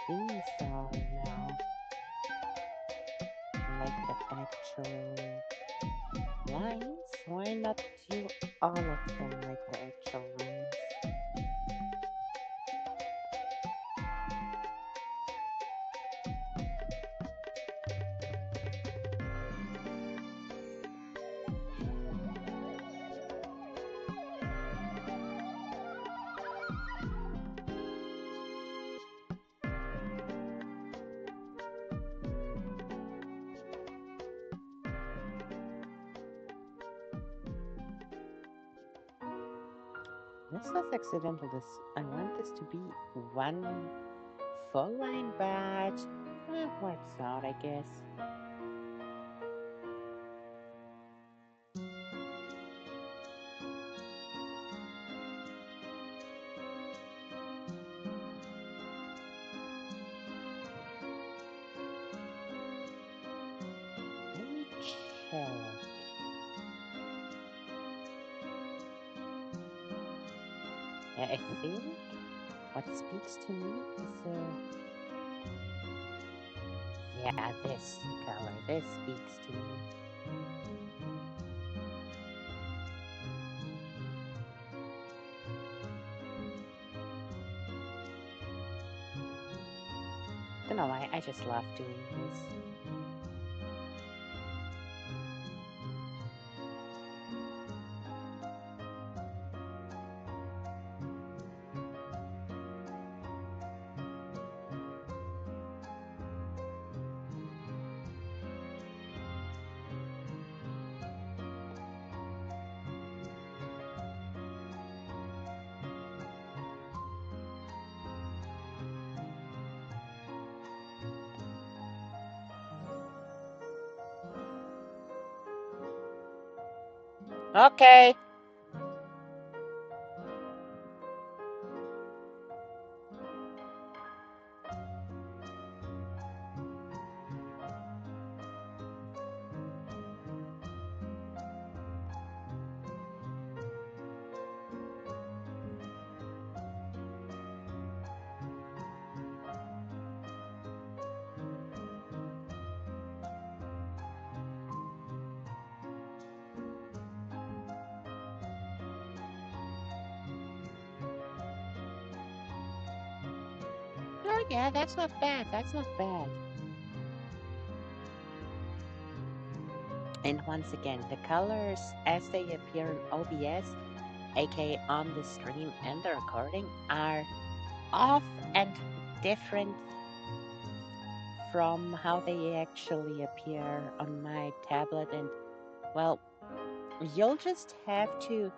These are now like the actual lines. Why not do all of them like the actual lines? This was accidental. I want this to be one full line, but it works out, I guess. Let me check. I think what speaks to me is yeah, this color. This speaks to me. Don't know why. I just love doing this. Okay. Oh yeah, that's not bad. That's not bad. And once again, the colors as they appear in OBS, aka on the stream and the recording, are off and different from how they actually appear on my tablet. And well, you'll just have to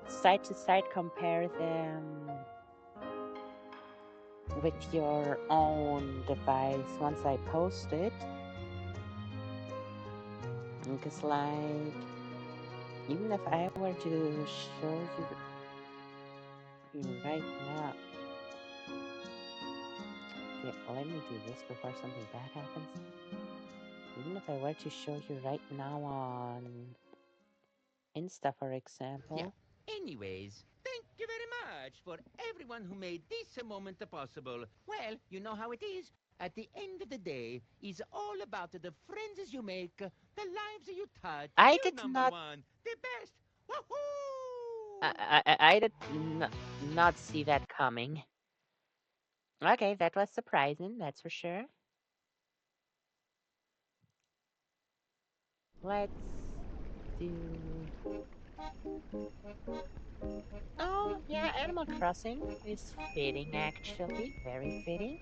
side compare them with your own device once I post it. Because, like, even if I were to show you right now. Okay, let me do this before something bad happens. Even if I were to show you right now on Insta, for Yeah. example. Anyways, thank you very much for everyone who made this moment possible. Well, you know how it is. At the end of the day, it's all about the friends you make, the lives you touch. I You did number not. one, the best. Woohoo! I did not see that coming. Okay, that was surprising, that's for sure. Let's do. Oh, yeah, Animal Crossing is fitting actually. Very fitting.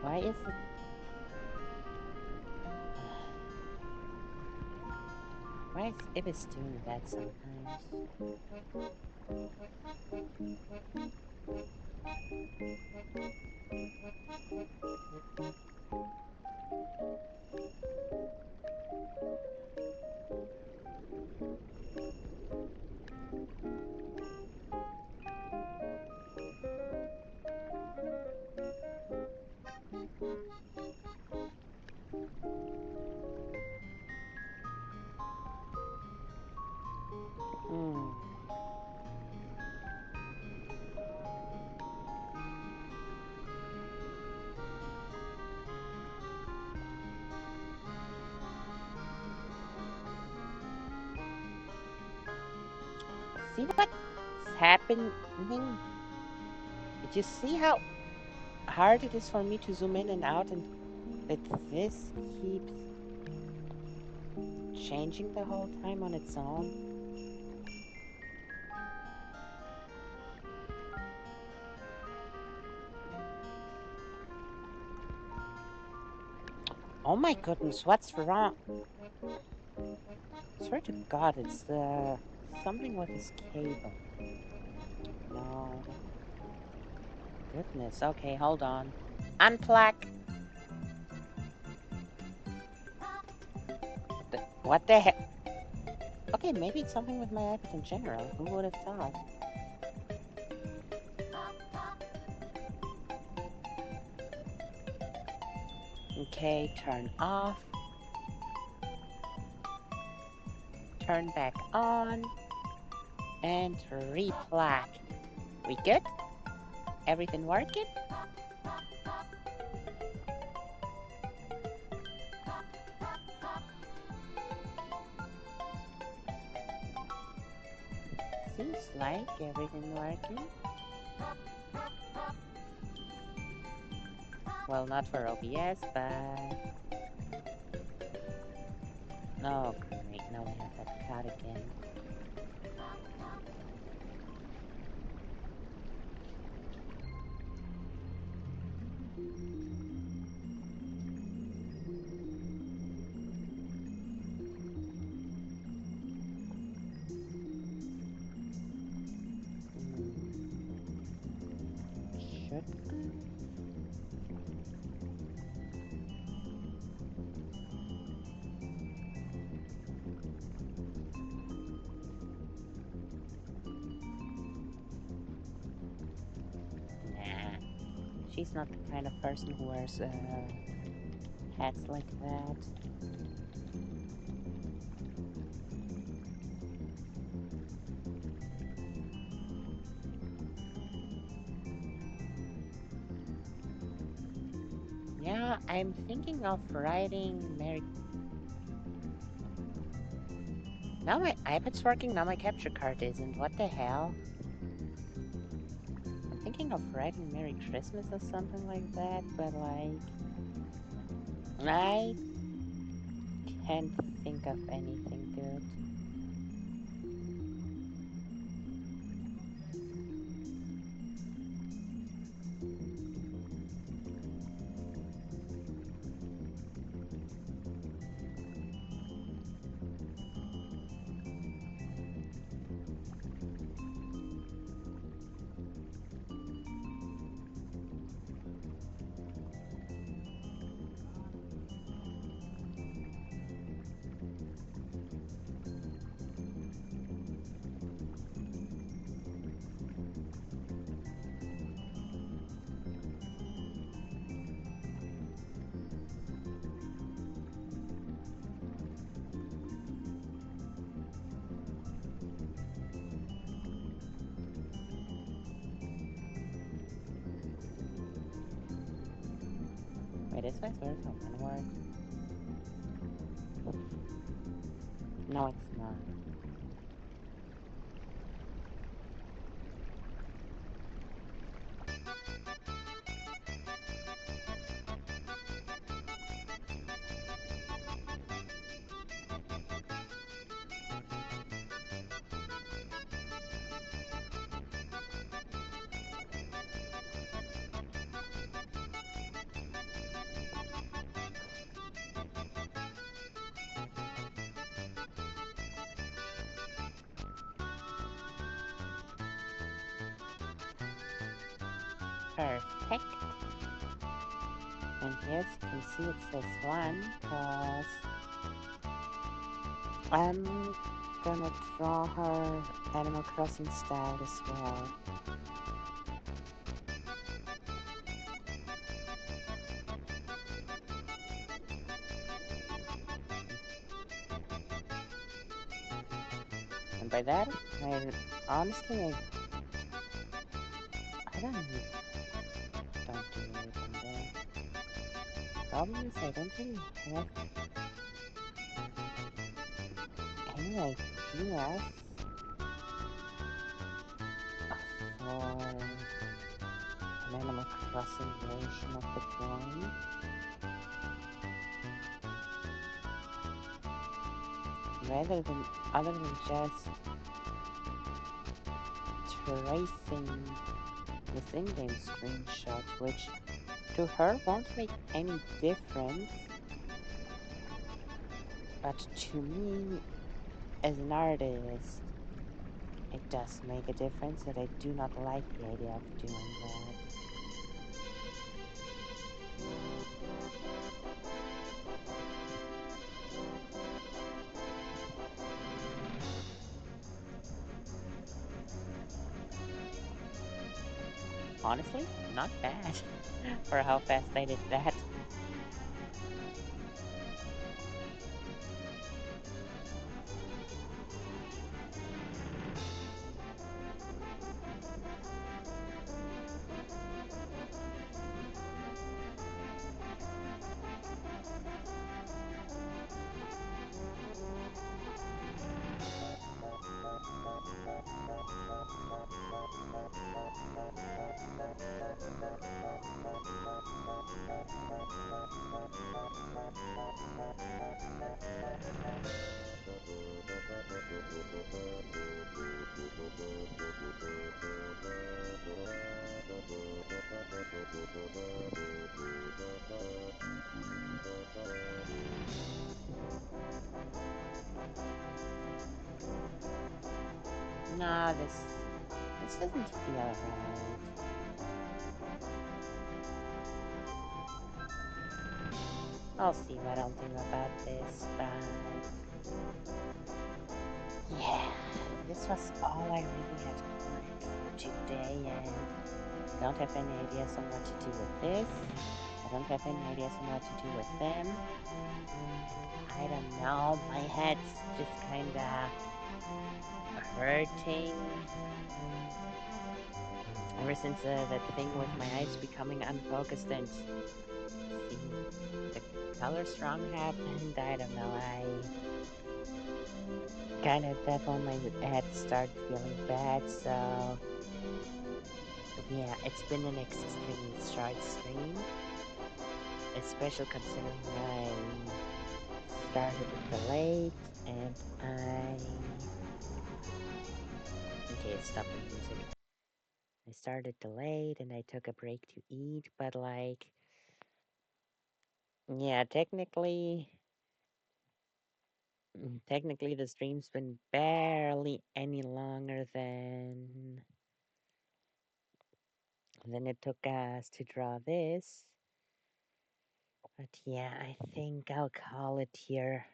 Why is it. Why is Ibis doing that sometimes? Hmm. See what's happening? Did you see how hard it is for me to zoom in and out and that this keeps changing the whole time on its own? Oh my goodness, what's wrong? Swear to God, it's something with this cable. No. Goodness. Okay, hold on. Unplug. What the heck? Okay, maybe it's something with my iPad in general. Who would have thought? Okay, turn off. Turn back on. And replug. We good? Everything working? Seems like everything working. Well, not for OBS, but... Oh, great. Now we have that cut again. Should... Nah. She's not the kind of person who wears pets like that. Yeah, I'm thinking of writing Merry. Now my iPad's working, now my capture card isn't. What the hell? I'm thinking of writing Merry Christmas or something like that, but like, I can't think of anything good. Wait, is vice versa one word? No, it's not. Perfect. And yes, you can see it says one, because I'm gonna draw her Animal Crossing style as well. And by that, I honestly, I don't do anything there. Problem is, I don't really have any ideas for an Animal Crossing version of the drawing. Rather than, other than just tracing this in-game screenshot, which to her won't make any difference, but to me, as an artist, it does make a difference, and I do not like the idea of doing that. Honestly, not bad for how fast I did that. Nah, this doesn't feel right. I'll see what I'll do about this, but yeah, this was all I really had planned for today, and don't have any ideas on what to do with this I don't have any ideas on what to do with them. I don't know. My head's just kinda hurting ever since that thing with my eyes becoming unfocused and seeing the colors wrong happened. I don't know. I kind of at that moment my head started feeling bad. So yeah, it's been an extremely short stream, especially considering I started it late and I okay, stop the music. I started delayed and I took a break to eat, but like, yeah, technically the stream's been barely any longer than it took us to draw this. But yeah, I think I'll call it here.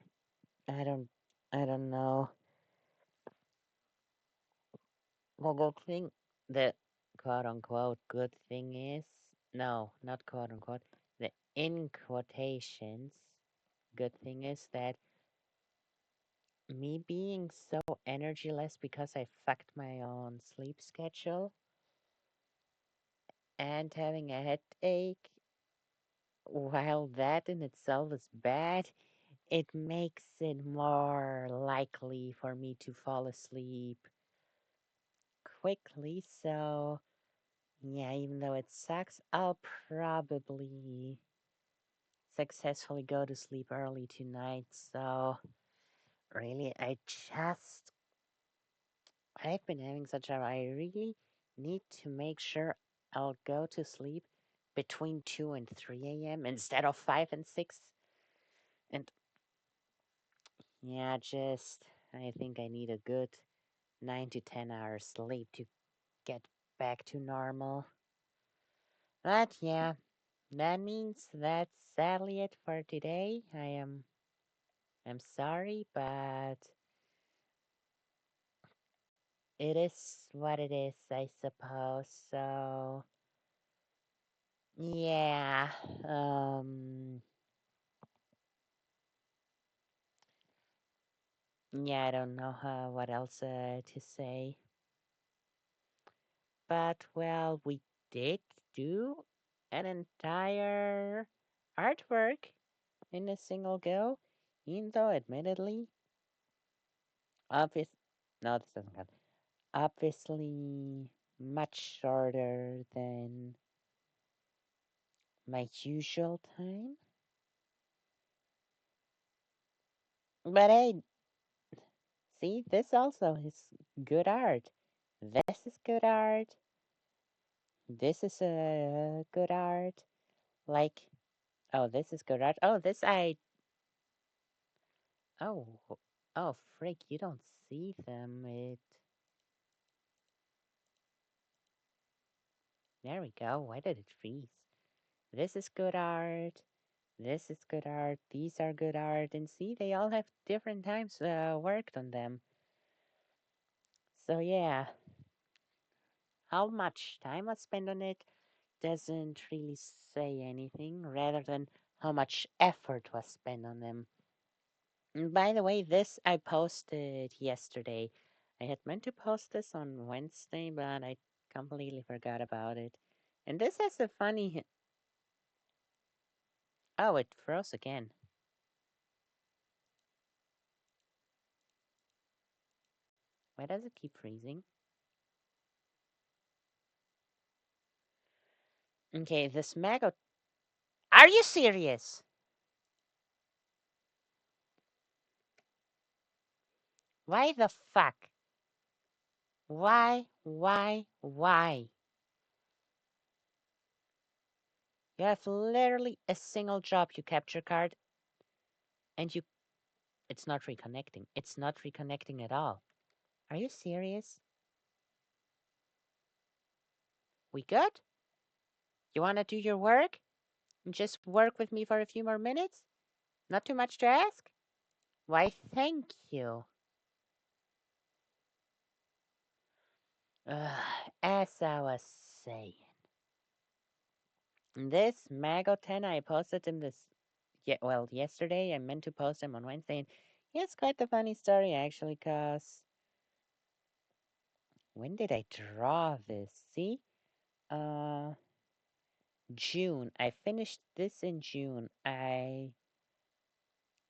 I don't, I don't know. The good thing, the quote unquote good thing is, no, not quote unquote, the in quotations good thing is that me being so energyless because I fucked my own sleep schedule and having a headache, while that in itself is bad, it makes it more likely for me to fall asleep quickly. So, yeah, even though it sucks, I'll probably successfully go to sleep early tonight. So, really, I've been having such a, I really need to make sure I'll go to sleep between 2 and 3 a.m. instead of 5 and 6. And yeah, I think I need a good 9 to 10 hours sleep to get back to normal. But yeah, that means that's sadly it for today. I'm sorry, but it is what it is, I suppose. So yeah, um, yeah, I don't know what else to say. But well, we did do an entire artwork in a single go, even though admittedly, obvious, no, this doesn't count. Obviously, much shorter than my usual time. But hey, see, this also is good art. This is good art. This is good art. Like, oh, this is good art. Oh, this I. Oh, oh, freak! You don't see them. It. There we go. Why did it freeze? This is good art. This is good art. These are good art. And see, they all have different times worked on them. So yeah, how much time was spent on it doesn't really say anything, rather than how much effort was spent on them. And by the way, this I posted yesterday. I had meant to post this on Wednesday, but I completely forgot about it. And this has a funny. Oh, it froze again. Why does it keep freezing? Okay, this Mago. Are you serious? Why the fuck? Why? Why? Why? You have literally a single job. You capture card and you. It's not reconnecting. It's not reconnecting at all. Are you serious? We good? You wanna do your work? And just work with me for a few more minutes? Not too much to ask? Why, thank you. As I was saying, This Mago 10 I posted him this, yeah, well, yesterday. I meant to post him on Wednesday. And yeah, it's quite a funny story, actually, because when did I draw this? See? Uh, June. I finished this in June. I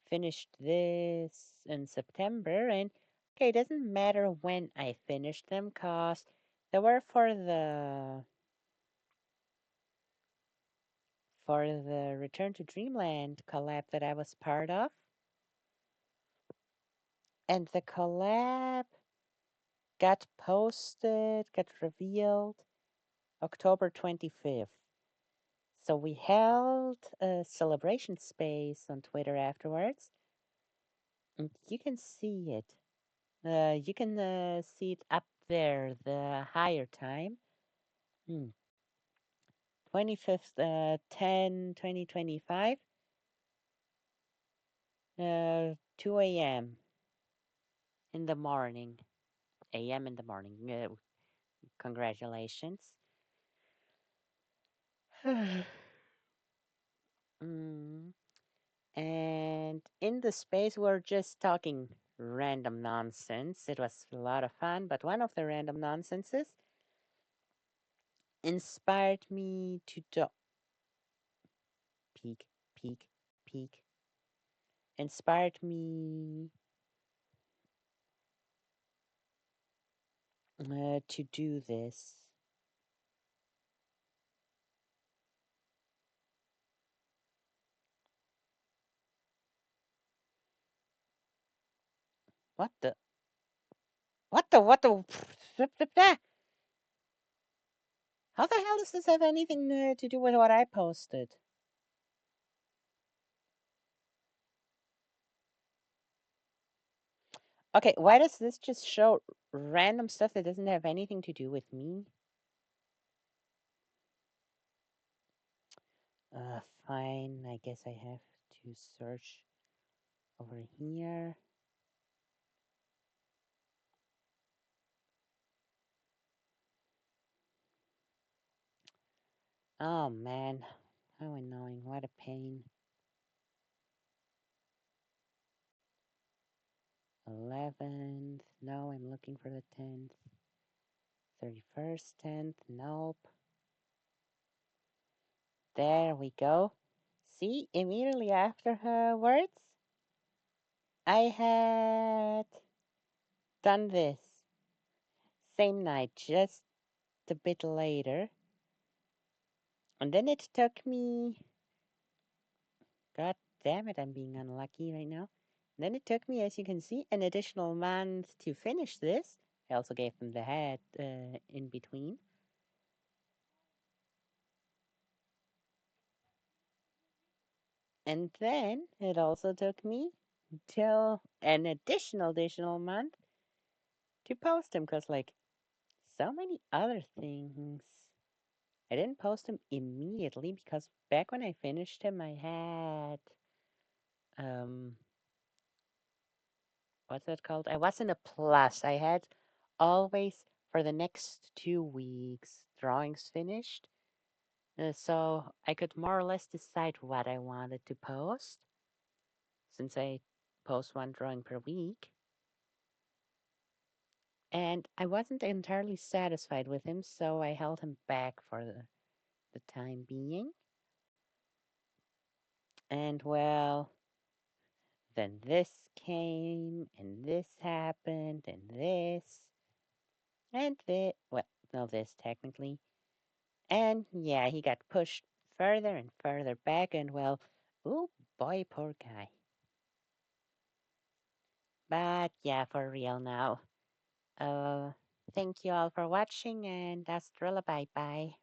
finished this in September, and okay, it doesn't matter when I finished them, cause they were for the Return to Dreamland collab that I was part of, and the collab got posted, got revealed October 25th. So we held a celebration space on Twitter afterwards, and you can see it. You can see it up there, the higher time. Hmm. 25th, 10, 2025, 2 a.m. in the morning. A.m. in the morning. Congratulations. Mm, and in the space, we're just talking random nonsense. It was a lot of fun, but one of the random nonsenses inspired me to do peek, peek, peek. Inspired me to do this. What the? What the? What the? How the hell does this have anything to do with what I posted? Okay, why does this just show random stuff that doesn't have anything to do with me? Fine. I guess I have to search over here. Oh man, how annoying. What a pain. 11th. No, I'm looking for the 10th. 31st, 10th. Nope. There we go. See, immediately after her words, I had done this. Same night, just a bit later. And then it took me, god damn it, I'm being unlucky right now. And then it took me, as you can see, an additional month to finish this. I also gave them the hat in between. And then it also took me till an additional month to post them, because, like, so many other things. I didn't post him immediately because back when I finished him, I had um, what's that called? I was in a plus. I had always for the next 2 weeks drawings finished, so I could more or less decide what I wanted to post since I post one drawing per week. And I wasn't entirely satisfied with him, so I held him back for the time being. And well, then this came, and this happened, and this. Well, no, this technically. And yeah, he got pushed further and further back, and well, oh boy, poor guy. But yeah, for real now. Uh, Thank you all for watching, and Astrella, bye bye.